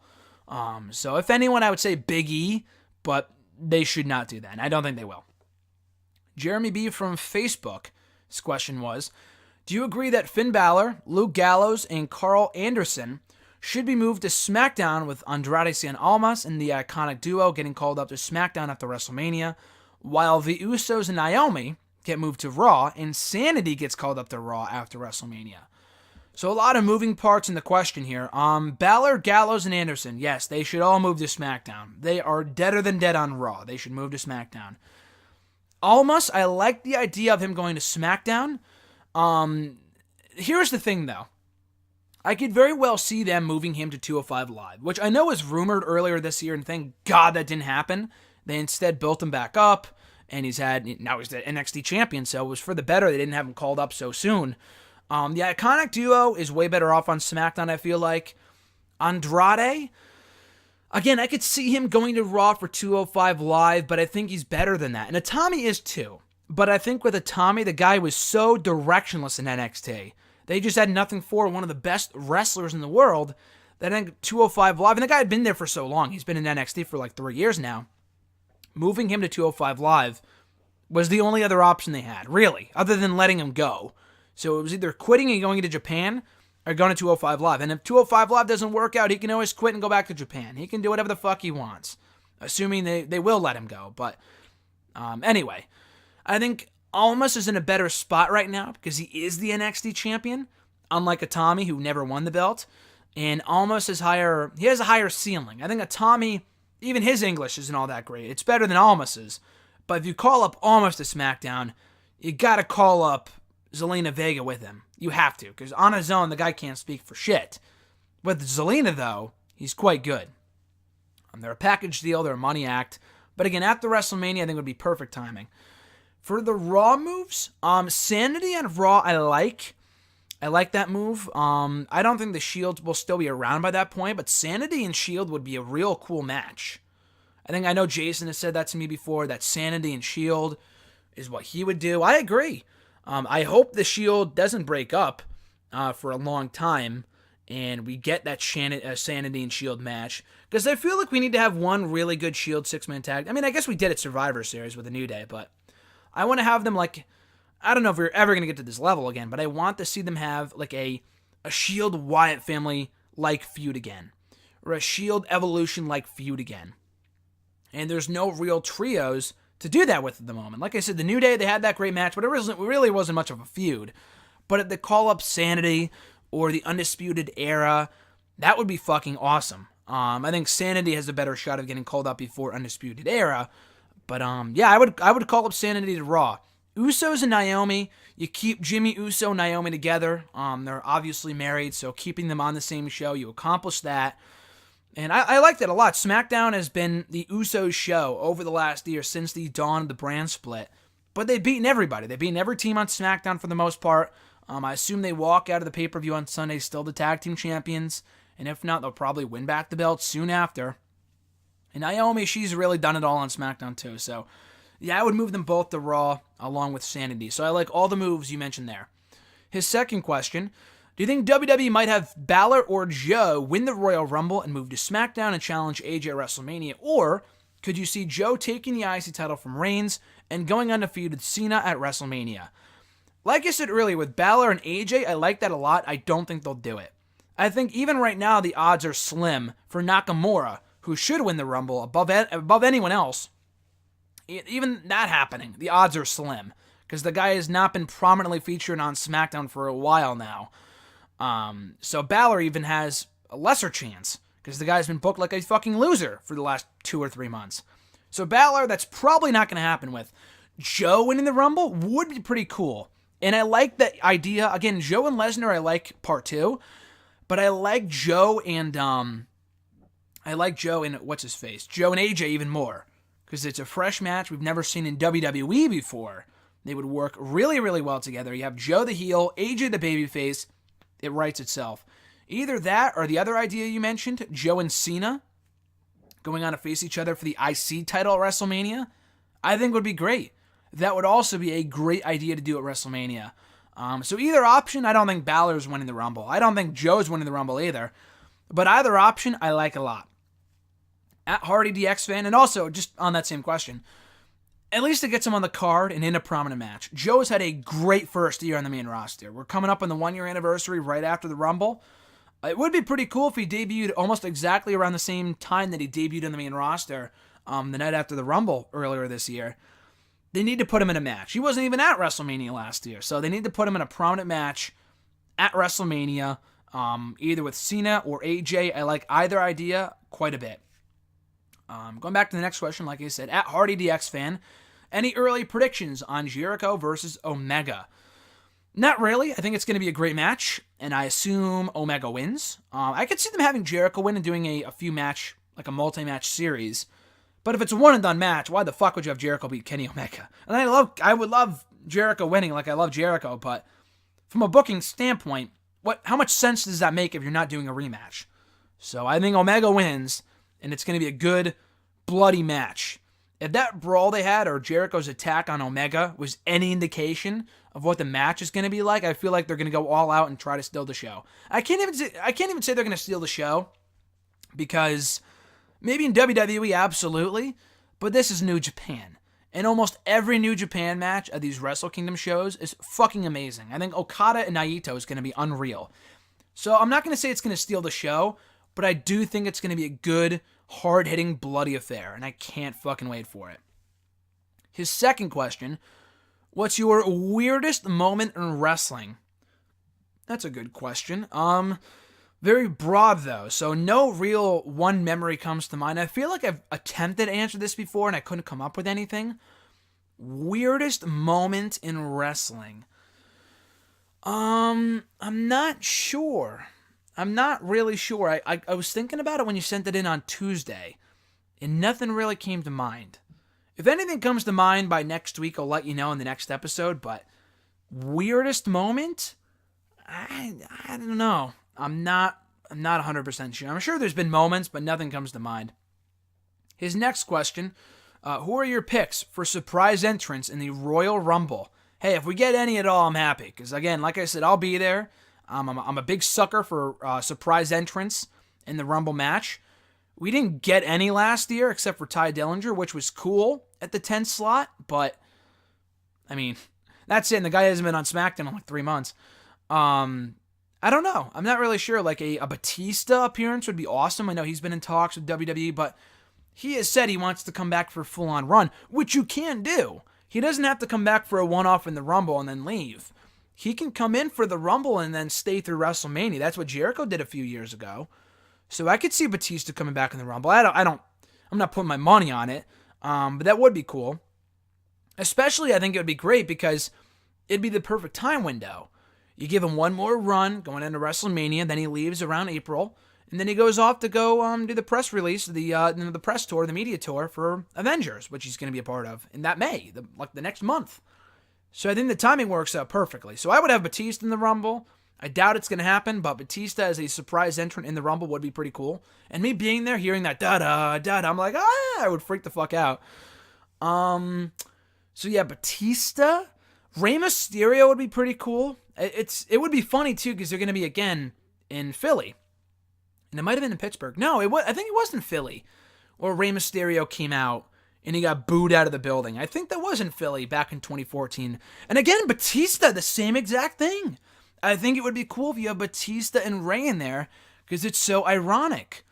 So if anyone, I would say Big E, but they should not do that. And I don't think they will. Jeremy B. from Facebook, his question was, do you agree that Finn Balor, Luke Gallows, and Carl Anderson should be moved to SmackDown with Andrade Cien Almas and the Iconic Duo getting called up to SmackDown after WrestleMania, while the Usos and Naomi get moved to Raw and Sanity gets called up to Raw after WrestleMania? So a lot of moving parts in the question here. Balor, Gallows, and Anderson, yes, they should all move to SmackDown. They are deader than dead on Raw. They should move to SmackDown. Almas, I like the idea of him going to SmackDown. Here's the thing, though. I could very well see them moving him to 205 Live, which I know was rumored earlier this year, and thank God that didn't happen. They instead built him back up, and now he's the NXT champion, so it was for the better they didn't have him called up so soon. The Iconic Duo is way better off on SmackDown, I feel like. Andrade, again, I could see him going to Raw for 205 Live, but I think he's better than that. And Itami is too. But I think with Itami, the guy was so directionless in NXT. They just had nothing for one of the best wrestlers in the world. That I think 205 Live, and the guy had been there for so long. He's been in NXT for like 3 years now. Moving him to 205 Live was the only other option they had, really, other than letting him go. So it was either quitting and going to Japan or going to 205 Live. And if 205 Live doesn't work out, he can always quit and go back to Japan. He can do whatever the fuck he wants, assuming they will let him go. But anyway, I think Almas is in a better spot right now because he is the NXT champion, unlike Itami, who never won the belt. And Almas has a higher ceiling. I think Itami, even his English isn't all that great. It's better than Almas's. But if you call up Almas to SmackDown, you gotta call up Zelina Vega with him. You have to, because on his own, the guy can't speak for shit. With Zelina, though, he's quite good. They're a package deal, they're a money act. But again, after WrestleMania, I think it would be perfect timing. For the Raw moves, Sanity on Raw, I like. I like that move. I don't think the Shield will still be around by that point, but Sanity and Shield would be a real cool match. I know Jason has said that to me before, that Sanity and Shield is what he would do. I agree. I hope the Shield doesn't break up for a long time, and we get that Sanity and Shield match, because I feel like we need to have one really good Shield six-man tag. I mean, I guess we did it Survivor Series with the New Day, but I want to have them like, I don't know if we're ever going to get to this level again, but I want to see them have like a Shield Wyatt family-like feud again, or a Shield Evolution-like feud again. And there's no real trios to do that with at the moment. Like I said, the New Day, they had that great match, but it really wasn't much of a feud. But if they call up Sanity or the Undisputed Era, that would be fucking awesome. I think Sanity has a better shot of getting called up before Undisputed Era. But yeah, I would call up Sanity to Raw. Usos and Naomi, you keep Jimmy Uso and Naomi together. They're obviously married, so keeping them on the same show, you accomplish that. And I like that a lot. SmackDown has been the Usos show over the last year since the dawn of the brand split. But they've beaten everybody. They've beaten every team on SmackDown for the most part. I assume they walk out of the pay-per-view on Sunday still the tag team champions. And if not, they'll probably win back the belt soon after. And Naomi, she's really done it all on SmackDown too. So, yeah, I would move them both to Raw along with Sanity. So I like all the moves you mentioned there. His second question, do you think WWE might have Balor or Joe win the Royal Rumble and move to SmackDown and challenge AJ at WrestleMania? Or could you see Joe taking the IC title from Reigns and going undefeated with Cena at WrestleMania? Like I said earlier, with Balor and AJ, I like that a lot. I don't think they'll do it. I think even right now, the odds are slim for Nakamura, who should win the Rumble above anyone else. Even that happening, the odds are slim, because the guy has not been prominently featured on SmackDown for a while now. So Balor even has a lesser chance, because the guy's been booked like a fucking loser for the last 2 or 3 months. So Balor, that's probably not going to happen with. Joe winning the Rumble would be pretty cool. And I like the idea. Again, Joe and Lesnar, I like part 2. But I like Joe and, what's-his-face? Joe and AJ even more. Because it's a fresh match we've never seen in WWE before. They would work really, really well together. You have Joe the heel, AJ the babyface. it writes itself. Either that or the other idea you mentioned, Joe and Cena going on to face each other for the IC title at WrestleMania, I think would be great. That would also be a great idea to do at WrestleMania. So either option, I don't think Balor's winning the Rumble. I don't think Joe's winning the Rumble either. But either option, I like a lot. At Hardy DX fan, and also just on that same question, at least it gets him on the card and in a prominent match. Joe's had a great first year on the main roster. We're coming up on the 1-year anniversary right after the Rumble. It would be pretty cool if he debuted almost exactly around the same time that he debuted on the main roster the night after the Rumble earlier this year. They need to put him in a match. He wasn't even at WrestleMania last year, so they need to put him in a prominent match at WrestleMania, either with Cena or AJ. I like either idea quite a bit. Going back to the next question, like I said, at Hardy DX fan, any early predictions on Jericho versus Omega? Not really. I think it's going to be a great match, and I assume Omega wins. I could see them having Jericho win and doing a few match, like a multi-match series. But if it's a one-and-done match, why the fuck would you have Jericho beat Kenny Omega? And I would love Jericho winning like I love Jericho, but from a booking standpoint, how much sense does that make if you're not doing a rematch? So I think Omega wins, and it's going to be a good, bloody match. If that brawl they had or Jericho's attack on Omega was any indication of what the match is going to be like, I feel like they're going to go all out and try to steal the show. I can't even say they're going to steal the show, because maybe in WWE, absolutely, but this is New Japan. And almost every New Japan match at these Wrestle Kingdom shows is fucking amazing. I think Okada and Naito is going to be unreal. So I'm not going to say it's going to steal the show, but I do think it's going to be a good, hard-hitting, bloody affair, and I can't fucking wait for it. His second question, what's your weirdest moment in wrestling? That's a good question. Very broad, though, so no real one memory comes to mind. I feel like I've attempted to answer this before, and I couldn't come up with anything. Weirdest moment in wrestling? I'm not sure. I'm not really sure. I was thinking about it when you sent it in on Tuesday, and nothing really came to mind. If anything comes to mind by next week, I'll let you know in the next episode, but weirdest moment? I don't know. I'm not 100% sure. I'm sure there's been moments, but nothing comes to mind. His next question, who are your picks for surprise entrance in the Royal Rumble? Hey, if we get any at all, I'm happy, because again, like I said, I'll be there. I'm a big sucker for surprise entrance in the Rumble match. We didn't get any last year except for Ty Dillinger, which was cool at the 10th slot, but I mean, that's it. And the guy hasn't been on SmackDown in like 3 months. I don't know. I'm not really sure. Like a Batista appearance would be awesome. I know he's been in talks with WWE, but he has said he wants to come back for a full-on run, which you can do. He doesn't have to come back for a one-off in the Rumble and then leave. He can come in for the Rumble and then stay through WrestleMania. That's what Jericho did a few years ago. So I could see Batista coming back in the Rumble. I'm not putting my money on it, but that would be cool. Especially, I think it would be great because it'd be the perfect time window. You give him one more run going into WrestleMania, then he leaves around April, and then he goes off to go do the press release, the press tour, the media tour for Avengers, which he's going to be a part of in that May, the next month. So I think the timing works out perfectly. So I would have Batista in the Rumble. I doubt it's going to happen, but Batista as a surprise entrant in the Rumble would be pretty cool. And me being there, hearing that da-da, da-da, I'm like, I would freak the fuck out. So yeah, Batista. Rey Mysterio would be pretty cool. It would be funny, too, because they're going to be, again, in Philly. And it might have been in Pittsburgh. No, I think it was in Philly. Or Rey Mysterio came out and he got booed out of the building. I think that was in Philly back in 2014. And again, Batista, the same exact thing. I think it would be cool if you have Batista and Rey in there because it's so ironic.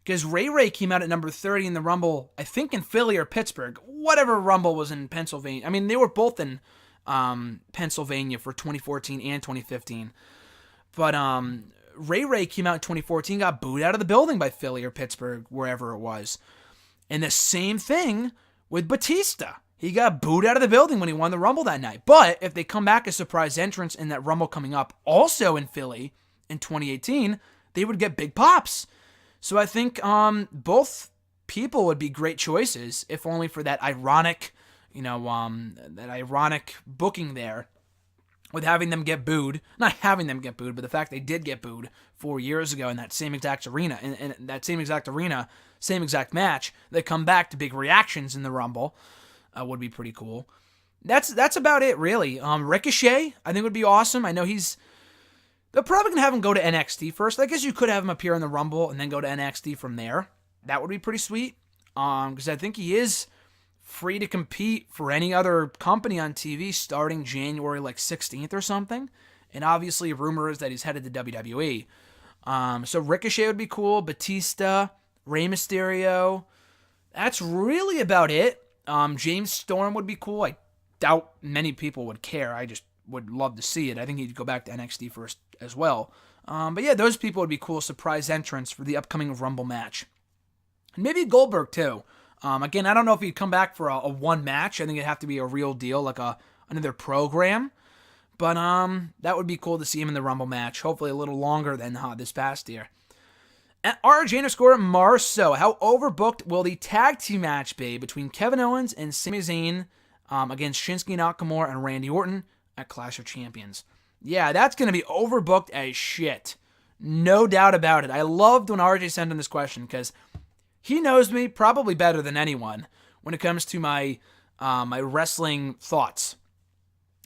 Because Ray came out at number 30 in the Rumble, I think in Philly or Pittsburgh. Whatever Rumble was in Pennsylvania. I mean, they were both in Pennsylvania for 2014 and 2015. But Ray came out in 2014, got booed out of the building by Philly or Pittsburgh, wherever it was. And the same thing with Batista. He got booed out of the building when he won the Rumble that night. But if they come back as surprise entrants in that Rumble coming up also in Philly in 2018, they would get big pops. So I think both people would be great choices, if only for that ironic, that ironic booking there with having them get booed. Not having them get booed, but the fact they did get booed 4 years ago in that same exact arena, same exact match. They come back to big reactions in the Rumble. Would be pretty cool. That's about it, really. Ricochet, I think would be awesome. I know they're probably going to have him go to NXT first. I guess you could have him appear in the Rumble and then go to NXT from there. That would be pretty sweet. Because I think he is free to compete for any other company on TV starting January 16th or something. And obviously, rumor is that he's headed to WWE. So Ricochet would be cool. Batista, Rey Mysterio. That's really about it. James Storm would be cool. I doubt many people would care. I just would love to see it. I think he'd go back to NXT first as well. But yeah, those people would be cool surprise entrants for the upcoming Rumble match. And maybe Goldberg too. Again, I don't know if he'd come back for a one match. I think it'd have to be a real deal, like another program. But that would be cool to see him in the Rumble match. Hopefully a little longer than this past year. At RJ_Marceau, how overbooked will the tag team match be between Kevin Owens and Sami Zayn against Shinsuke Nakamura and Randy Orton at Clash of Champions? Yeah, that's going to be overbooked as shit. No doubt about it. I loved when RJ sent in this question because he knows me probably better than anyone when it comes to my wrestling thoughts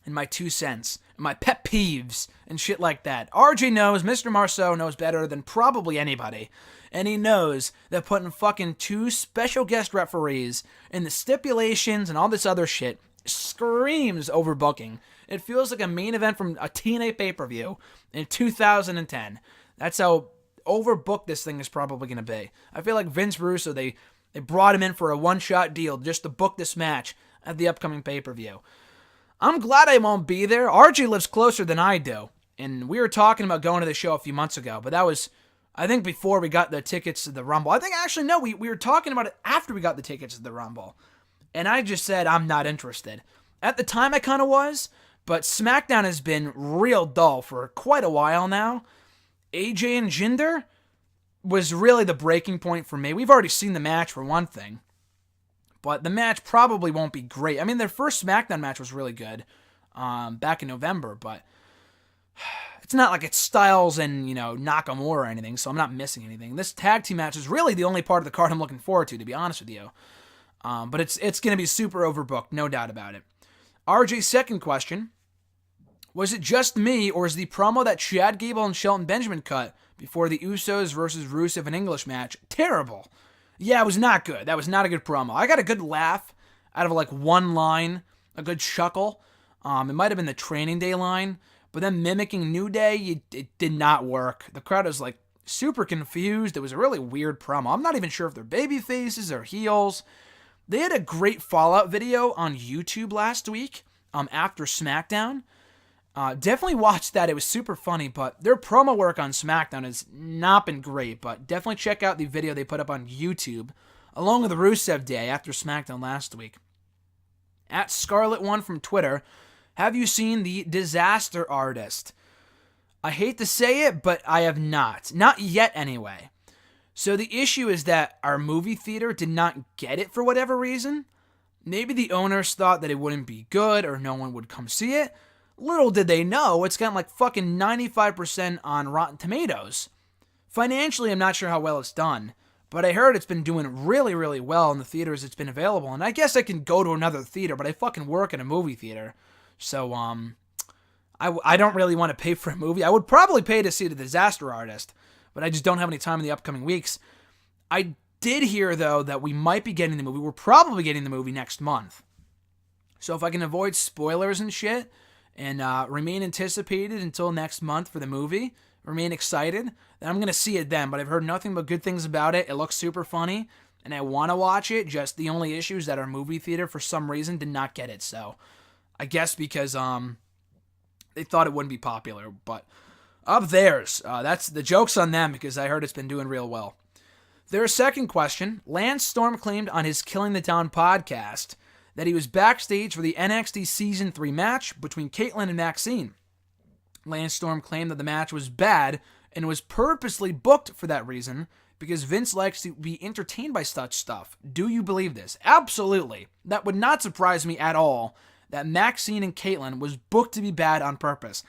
and my 2 cents and my pet peeves and shit like that. RJ knows, Mr. Marceau knows better than probably anybody. And he knows that putting fucking 2 special guest referees in the stipulations and all this other shit screams overbooking. It feels like a main event from a TNA pay-per-view in 2010. That's how overbooked this thing is probably going to be. I feel like Vince Russo, they brought him in for a one-shot deal just to book this match at the upcoming pay-per-view. I'm glad I won't be there. RJ lives closer than I do, and we were talking about going to the show a few months ago, but that was, I think, before we got the tickets to the Rumble. I think, actually, no, we were talking about it after we got the tickets to the Rumble, and I just said I'm not interested. At the time, I kind of was, but SmackDown has been real dull for quite a while now. AJ and Jinder was really the breaking point for me. We've already seen the match for one thing, but the match probably won't be great. I mean, their first SmackDown match was really good back in November, but it's not like it's Styles and, Nakamura or anything, so I'm not missing anything. This tag team match is really the only part of the card I'm looking forward to be honest with you. But it's going to be super overbooked, no doubt about it. RJ's second question: was it just me, or is the promo that Chad Gable and Shelton Benjamin cut before the Usos versus Rusev and English match terrible? Yeah, it was not good. That was not a good promo. I got a good laugh out of one line, a good chuckle. It might have been the Training Day line, but then mimicking New Day, it did not work. The crowd was super confused. It was a really weird promo. I'm not even sure if they're baby faces or heels. They had a great Fallout video on YouTube last week after SmackDown. Definitely watch that. It was super funny, but their promo work on SmackDown has not been great, but definitely check out the video they put up on YouTube along with the Rusev Day after SmackDown last week. At Scarlet1 from Twitter, have you seen The Disaster Artist? I hate to say it, but I have not. Not yet, anyway. So the issue is that our movie theater did not get it for whatever reason. Maybe the owners thought that it wouldn't be good or no one would come see it. Little did they know, it's gotten fucking 95% on Rotten Tomatoes. Financially, I'm not sure how well it's done, but I heard it's been doing really, really well in the theaters it's been available, and I guess I can go to another theater, but I fucking work in a movie theater, so, I don't really want to pay for a movie. I would probably pay to see The Disaster Artist, but I just don't have any time in the upcoming weeks. I did hear, though, that we might be getting the movie. We're probably getting the movie next month. So if I can avoid spoilers and shit, and remain anticipated until next month for the movie, remain excited, then I'm going to see it then. But I've heard nothing but good things about it. It looks super funny, and I want to watch it. Just the only issue is that our movie theater, for some reason, did not get it. So I guess because they thought it wouldn't be popular. But up theirs, that's the joke's on them because I heard it's been doing real well. Their second question: Lance Storm claimed on his Killing the Town podcast that he was backstage for the NXT Season 3 match between Caitlyn and Maxine. Lance Storm claimed that the match was bad and was purposely booked for that reason because Vince likes to be entertained by such stuff. Do you believe this? Absolutely. That would not surprise me at all that Maxine and Caitlyn was booked to be bad on purpose.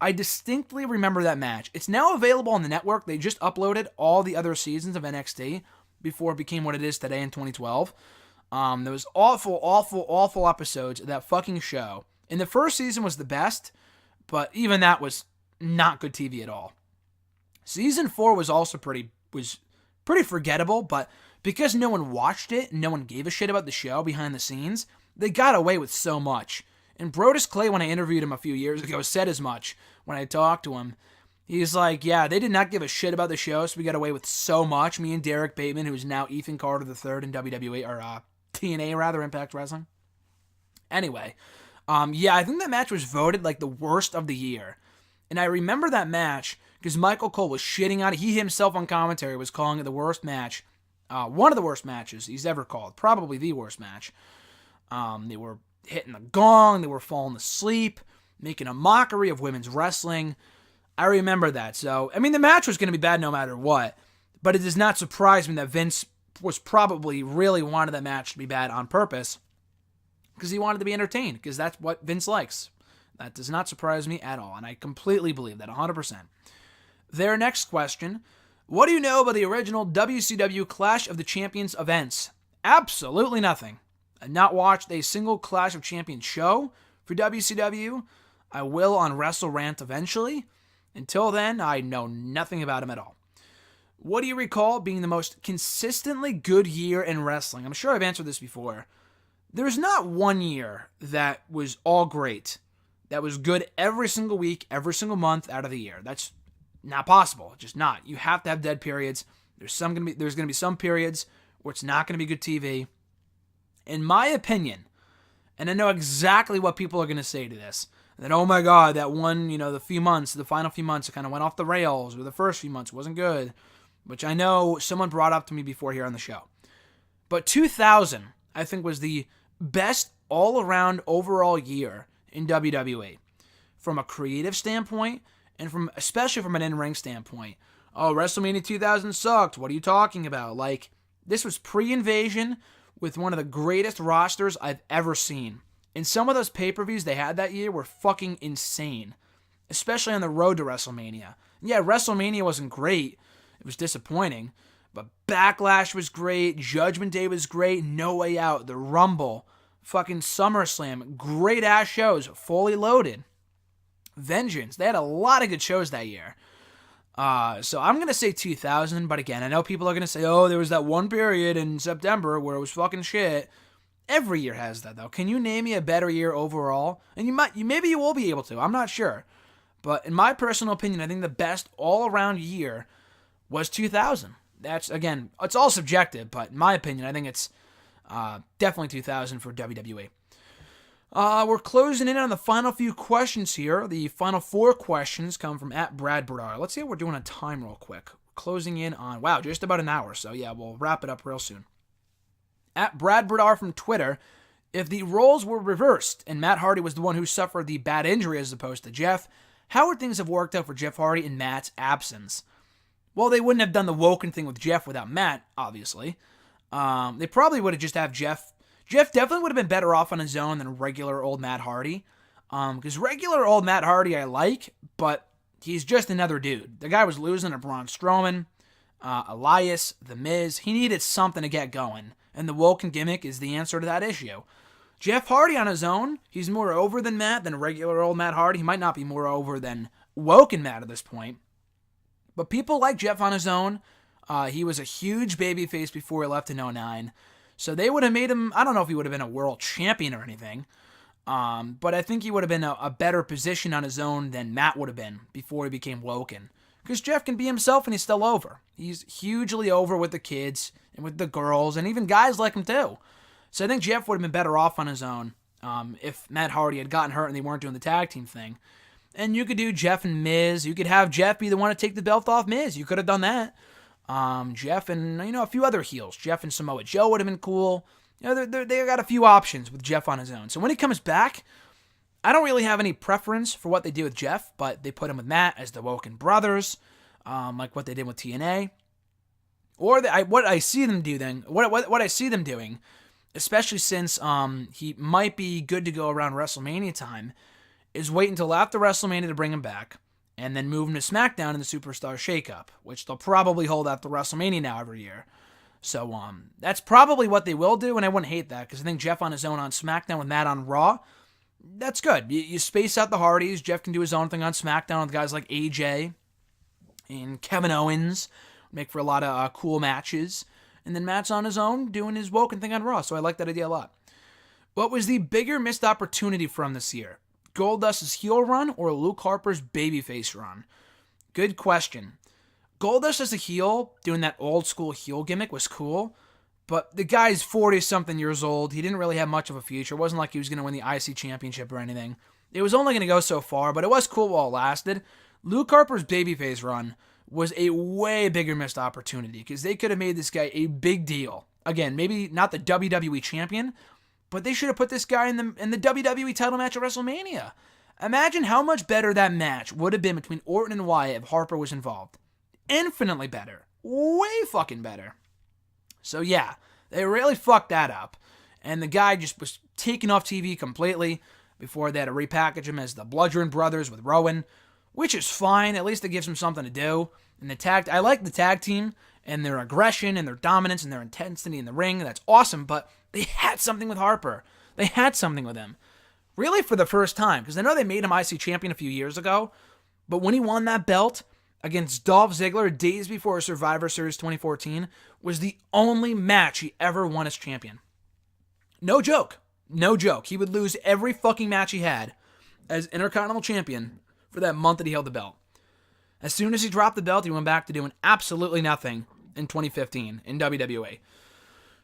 I distinctly remember that match. It's now available on the network. They just uploaded all the other seasons of NXT before it became what it is today in 2012. There was awful episodes of that fucking show. And the first season was the best, but even that was not good TV at all. Season 4 was also pretty forgettable, but because no one watched it, no one gave a shit about the show behind the scenes, they got away with so much. And Brodus Clay, when I interviewed him a few years ago, said as much when I talked to him. He's like, yeah, they did not give a shit about the show, so we got away with so much. Me and Derek Bateman, who's now Ethan Carter III in WWE, or TNA rather, Impact Wrestling. Anyway, I think that match was voted like the worst of the year. And I remember that match because Michael Cole was shitting on it. He himself on commentary was calling it the worst match. One of the worst matches he's ever called. Probably the worst match. They were hitting the gong. They were falling asleep. Making a mockery of women's wrestling. I remember that. So, I mean, the match was going to be bad no matter what. But it does not surprise me that Vince was probably really wanted that match to be bad on purpose. Because he wanted to be entertained. Because that's what Vince likes. That does not surprise me at all. And I completely believe that 100%. Their next question. What do you know about the original WCW Clash of the Champions events? Absolutely nothing. I've not watched a single Clash of Champions show for WCW. I will on Wrestle Rant eventually. Until then, I know nothing about him at all. What do you recall being the most consistently good year in wrestling? I'm sure I've answered this before. There's not one year that was all great, that was good every single week, every single month out of the year. That's not possible. Just not. You have to have dead periods. There's going to be some periods where it's not going to be good TV. In my opinion, and I know exactly what people are going to say to this, that, oh my God, that one, the final few months, it kind of went off the rails, or the first few months wasn't good, which I know someone brought up to me before here on the show. But 2000, I think, was the best all-around overall year in WWE. From a creative standpoint, and especially from an in-ring standpoint. Oh, WrestleMania 2000 sucked. What are you talking about? Like, this was pre-Invasion with one of the greatest rosters I've ever seen. And some of those pay-per-views they had that year were fucking insane. Especially on the road to WrestleMania. Yeah, WrestleMania wasn't great. It was disappointing. But Backlash was great. Judgment Day was great. No Way Out. The Rumble. Fucking SummerSlam. Great-ass shows. Fully loaded. Vengeance. They had a lot of good shows that year. So I'm going to say 2000. But again, I know people are going to say, oh, there was that one period in September where it was fucking shit. Every year has that, though. Can you name me a better year overall? And maybe you will be able to. I'm not sure. But in my personal opinion, I think the best all-around year was 2000. That's, again, it's all subjective, but in my opinion, I think it's definitely 2000 for WWE. We're closing in on the final few questions here. The final 4 questions come from @BradBradar. Let's see how we're doing on time real quick. Closing in on, just about an hour. So, yeah, we'll wrap it up real soon. @BradBradar from Twitter. If the roles were reversed and Matt Hardy was the one who suffered the bad injury as opposed to Jeff, how would things have worked out for Jeff Hardy in Matt's absence? Well, they wouldn't have done the Woken thing with Jeff without Matt, obviously. They probably would have just have Jeff. Jeff definitely would have been better off on his own than regular old Matt Hardy. Because regular old Matt Hardy I like, but he's just another dude. The guy was losing to Braun Strowman, Elias, The Miz. He needed something to get going. And the Woken gimmick is the answer to that issue. Jeff Hardy on his own, he's more over than Matt, than regular old Matt Hardy. He might not be more over than Woken Matt at this point. But people like Jeff on his own. He was a huge babyface before he left in 2009. So they would have made him, I don't know if he would have been a world champion or anything. But I think he would have been a better position on his own than Matt would have been before he became Woken. Because Jeff can be himself and he's still over. He's hugely over with the kids and with the girls and even guys like him too. So I think Jeff would have been better off on his own if Matt Hardy had gotten hurt and they weren't doing the tag team thing. And you could do Jeff and Miz. You could have Jeff be the one to take the belt off Miz. You could have done that. Jeff and, a few other heels. Jeff and Samoa Joe would have been cool. They got a few options with Jeff on his own. So when he comes back, I don't really have any preference for what they do with Jeff, but they put him with Matt as the Woken brothers, like what they did with TNA. Or what I see them doing especially since he might be good to go around WrestleMania time, is wait until after WrestleMania to bring him back, and then move him to SmackDown in the Superstar Shakeup, which they'll probably hold after WrestleMania now every year. So that's probably what they will do, and I wouldn't hate that, because I think Jeff on his own on SmackDown with Matt on Raw, that's good. You space out the Hardys. Jeff can do his own thing on SmackDown with guys like AJ and Kevin Owens. Make for a lot of cool matches. And then Matt's on his own doing his Woken thing on Raw, so I like that idea a lot. What was the bigger missed opportunity from this year? Goldust's heel run or Luke Harper's babyface run? Good question. Goldust as a heel, doing that old school heel gimmick was cool, but the guy's 40-something years old. He didn't really have much of a future. It wasn't like he was going to win the IC championship or anything. It was only going to go so far, but it was cool while it lasted. Luke Harper's babyface run was a way bigger missed opportunity because they could have made this guy a big deal. Again, maybe not the WWE champion, but they should have put this guy in the WWE title match at WrestleMania. Imagine how much better that match would have been between Orton and Wyatt if Harper was involved. Infinitely better. Way fucking better. So yeah, they really fucked that up. And the guy just was taken off TV completely. Before they had to repackage him as the Bludgeon Brothers with Rowan, which is fine. At least it gives him something to do. And I like the tag team and their aggression and their dominance and their intensity in the ring. That's awesome, but they had something with Harper. They had something with him. Really for the first time, because I know they made him IC champion a few years ago, but when he won that belt against Dolph Ziggler days before Survivor Series 2014 was the only match he ever won as champion. No joke. No joke. He would lose every fucking match he had as Intercontinental Champion for that month that he held the belt. As soon as he dropped the belt, he went back to doing absolutely nothing in 2015 in WWE.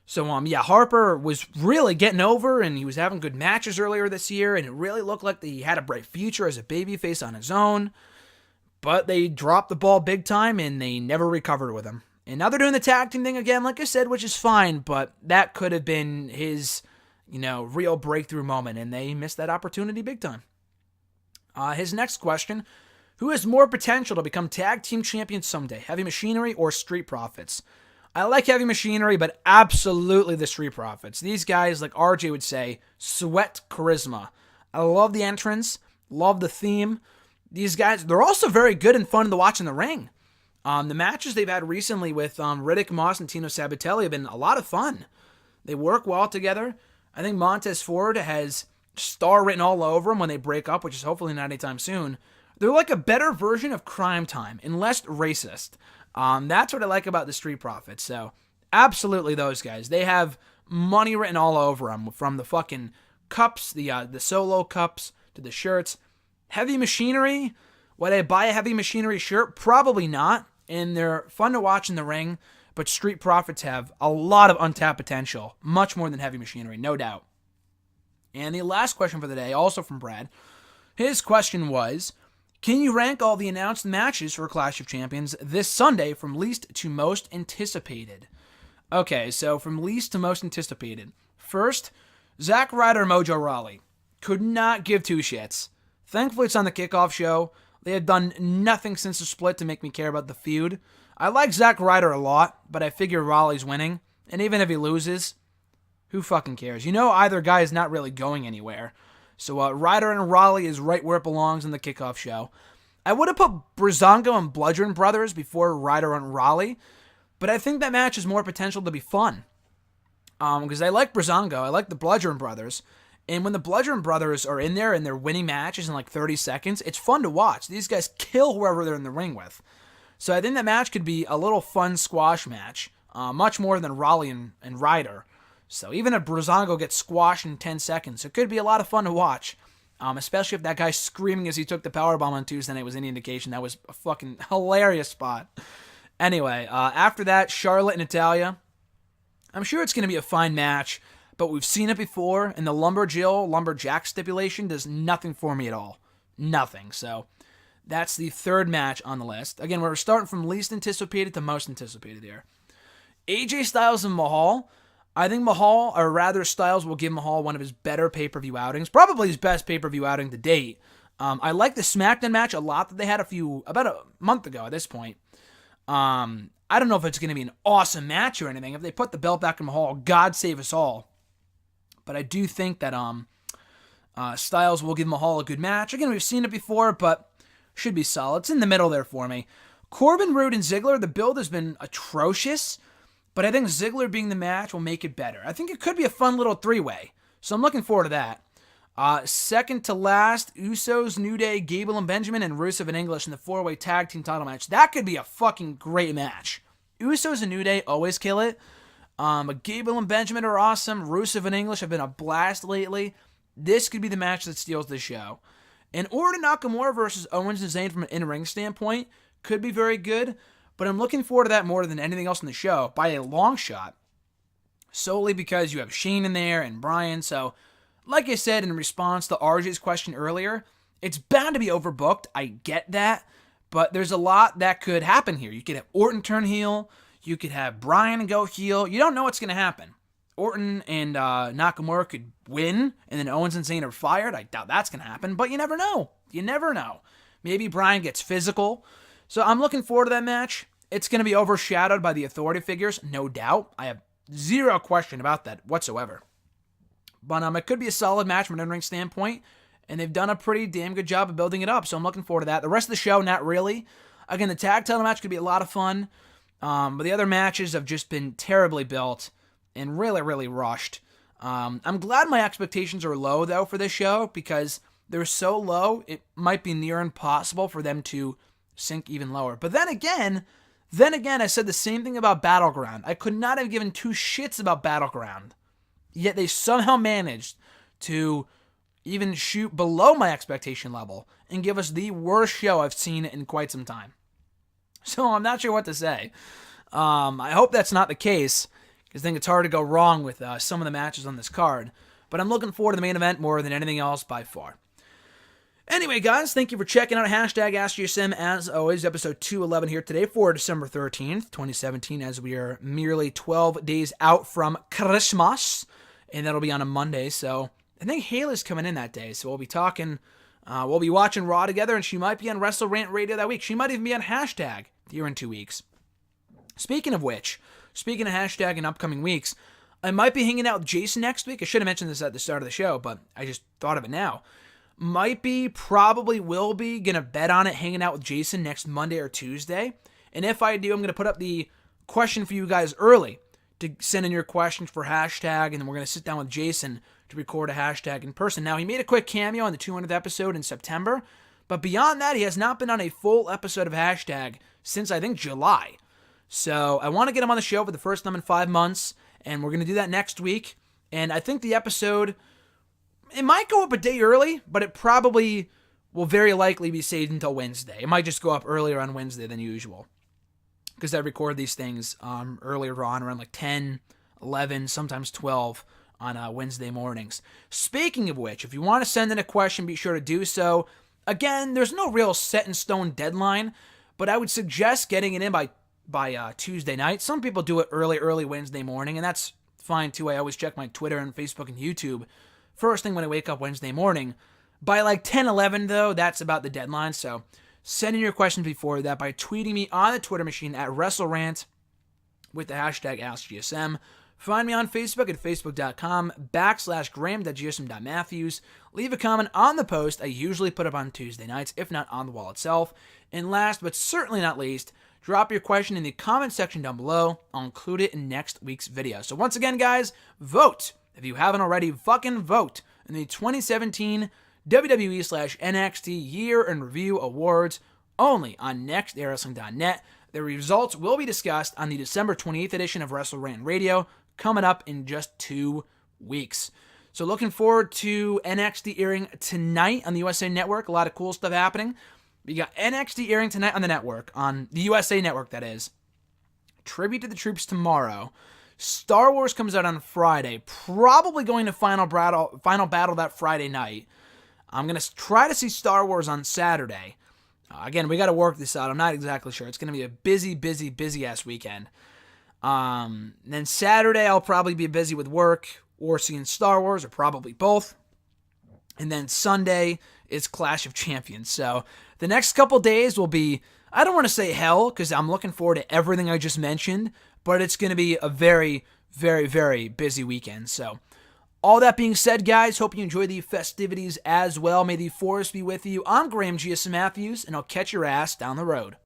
So, yeah, Harper was really getting over, and he was having good matches earlier this year, and it really looked like he had a bright future as a babyface on his own. But they dropped the ball big time, and they never recovered with him. And now they're doing the tag team thing again, like I said, which is fine, but that could have been his, real breakthrough moment, and they missed that opportunity big time. His next question: who has more potential to become tag team champions someday, Heavy Machinery or Street Profits? I like Heavy Machinery, but absolutely the Street Profits. These guys, like RJ would say, sweat charisma. I love the entrance, love the theme. These guys, they're also very good and fun to watch in the ring. The matches they've had recently with Riddick Moss and Tino Sabatelli have been a lot of fun. They work well together. I think Montez Ford has star written all over them when they break up, which is hopefully not anytime soon. They're like a better version of Crime Time and less racist. That's what I like about the Street Profits. So, absolutely those guys. They have money written all over them, from the fucking cups, the solo cups, to the shirts. Heavy Machinery, would I buy a Heavy Machinery shirt? Probably not. And they're fun to watch in the ring, but Street Profits have a lot of untapped potential. Much more than Heavy Machinery, no doubt. And the last question for the day, also from Brad. His question was: can you rank all the announced matches for Clash of Champions this Sunday from least to most anticipated? Okay, so from least to most anticipated. First, Zack Ryder and Mojo Rawley. Could not give two shits. Thankfully, it's on the kickoff show. They have done nothing since the split to make me care about the feud. I like Zack Ryder a lot, but I figure Rawley's winning. And even if he loses, who fucking cares? Either guy is not really going anywhere. So Ryder and Rawley is right where it belongs in the kickoff show. I would have put Breezango and Bludgeon Brothers before Ryder and Rawley, but I think that match has more potential to be fun. Because I like Breezango, I like the Bludgeon Brothers, and when the Bludgeon Brothers are in there and they're winning matches in like 30 seconds, it's fun to watch. These guys kill whoever they're in the ring with. So I think that match could be a little fun squash match, much more than Rawley and Ryder. So even if Breezango gets squashed in 10 seconds, it could be a lot of fun to watch. Especially if that guy screaming as he took the powerbomb on Tuesday night was any indication. That was a fucking hilarious spot. Anyway, after that, Charlotte and Natalya. I'm sure it's going to be a fine match, but we've seen it before, and the Lumberjack stipulation does nothing for me at all. Nothing. So that's the third match on the list. Again, we're starting from least anticipated to most anticipated here. AJ Styles and Mahal. I think Styles will give Mahal one of his better pay-per-view outings. Probably his best pay-per-view outing to date. I like the SmackDown match a lot that they had about a month ago at this point. I don't know if it's going to be an awesome match or anything. If they put the belt back in Mahal, God save us all. But I do think that Styles will give Mahal a good match. Again, we've seen it before, but should be solid. It's in the middle there for me. Corbin, Rude, and Ziggler, the build has been atrocious, but I think Ziggler being the match will make it better. I think it could be a fun little three-way, so I'm looking forward to that. Second to last, Usos, New Day, Gable and Benjamin, and Rusev and English in the four-way tag team title match. That could be a fucking great match. Usos and New Day always kill it. But Gable and Benjamin are awesome. Rusev and English have been a blast lately. This could be the match that steals the show. And Orton Nakamura versus Owens and Zayn from an in-ring standpoint could be very good, but I'm looking forward to that more than anything else in the show by a long shot, solely because you have Shane in there and Bryan. So, like I said in response to RJ's question earlier, it's bound to be overbooked. I get that, but there's a lot that could happen here. You could have Orton turn heel. You could have Bryan go heel. You don't know what's going to happen. Orton and Nakamura could win, and then Owens and Zayn are fired. I doubt that's going to happen, but you never know. You never know. Maybe Bryan gets physical. So I'm looking forward to that match. It's going to be overshadowed by the authority figures, no doubt. I have zero question about that whatsoever. But it could be a solid match from an in-ring standpoint, and they've done a pretty damn good job of building it up, so I'm looking forward to that. The rest of the show, not really. Again, the tag title match could be a lot of fun, but the other matches have just been terribly built and really, really rushed. I'm glad my expectations are low, though, for this show, because they're so low, it might be near impossible for them to sink even lower. But then again, I said the same thing about Battleground. I could not have given two shits about Battleground, yet they somehow managed to even shoot below my expectation level and give us the worst show I've seen in quite some time. So I'm not sure what to say. I hope that's not the case, because I think it's hard to go wrong with some of the matches on this card. But I'm looking forward to the main event more than anything else by far. Anyway, guys, thank you for checking out hashtag AskGSM. As always, episode 211 here today for December 13th, 2017, as we are merely 12 days out from Christmas. And that'll be on a Monday, so I think Haley's coming in that day. So we'll be talking, we'll be watching Raw together, and she might be on Wrestle Rant Radio that week. She might even be on hashtag here in 2 weeks. Speaking of hashtag in upcoming weeks, I might be hanging out with Jason next week. I should have mentioned this at the start of the show, but I just thought of it now. Probably will be, gonna bet on it, hanging out with Jason next Monday or Tuesday. And if I do, I'm gonna put up the question for you guys early to send in your questions for hashtag, and then we're gonna sit down with Jason to record a hashtag in person. Now, he made a quick cameo on the 200th episode in September, but beyond that, he has not been on a full episode of hashtag since, I think, July. So I want to get him on the show for the first time in 5 months, and we're going to do that next week. And I think the episode, it might go up a day early, but it probably will very likely be saved until Wednesday. It might just go up earlier on Wednesday than usual, because I record these things earlier on, around like 10, 11, sometimes 12 on Wednesday mornings. Speaking of which, if you want to send in a question, be sure to do so. Again, there's no real set-in-stone deadline, but I would suggest getting it in by Tuesday night. Some people do it early Wednesday morning, and that's fine too. I always check my Twitter and Facebook and YouTube first thing when I wake up Wednesday morning. By like 10, 11, though, that's about the deadline. So send in your questions before that by tweeting me on the Twitter machine at WrestleRant with the hashtag AskGSM. Find me on Facebook at facebook.com/Graham.gsm.Matthews. Leave a comment on the post I usually put up on Tuesday nights, if not on the wall itself. And last but certainly not least, drop your question in the comment section down below. I'll include it in next week's video. So once again, guys, vote. If you haven't already, fucking vote in the 2017 WWE/NXT Year in Review Awards only on nextairwrestling.net. The results will be discussed on the December 28th edition of Wrestle Rant Radio, coming up in just 2 weeks. So looking forward to NXT airing tonight on the USA Network. A lot of cool stuff happening. We got NXT airing tonight on the network, on the USA Network, that is. Tribute to the Troops tomorrow. Star Wars comes out on Friday. Probably going to Final Battle that Friday night. I'm going to try to see Star Wars on Saturday. Again, we got to work this out. I'm not exactly sure. It's going to be a busy-ass weekend. Then Saturday, I'll probably be busy with work or seeing Star Wars, or probably both. And then Sunday is Clash of Champions. So the next couple days will be, I don't want to say hell, because I'm looking forward to everything I just mentioned, but it's going to be a very, very, very busy weekend. So All that being said, guys, hope you enjoy the festivities as well. May the force be with you. I'm Graham G.S. Matthews, and I'll catch your ass down the road.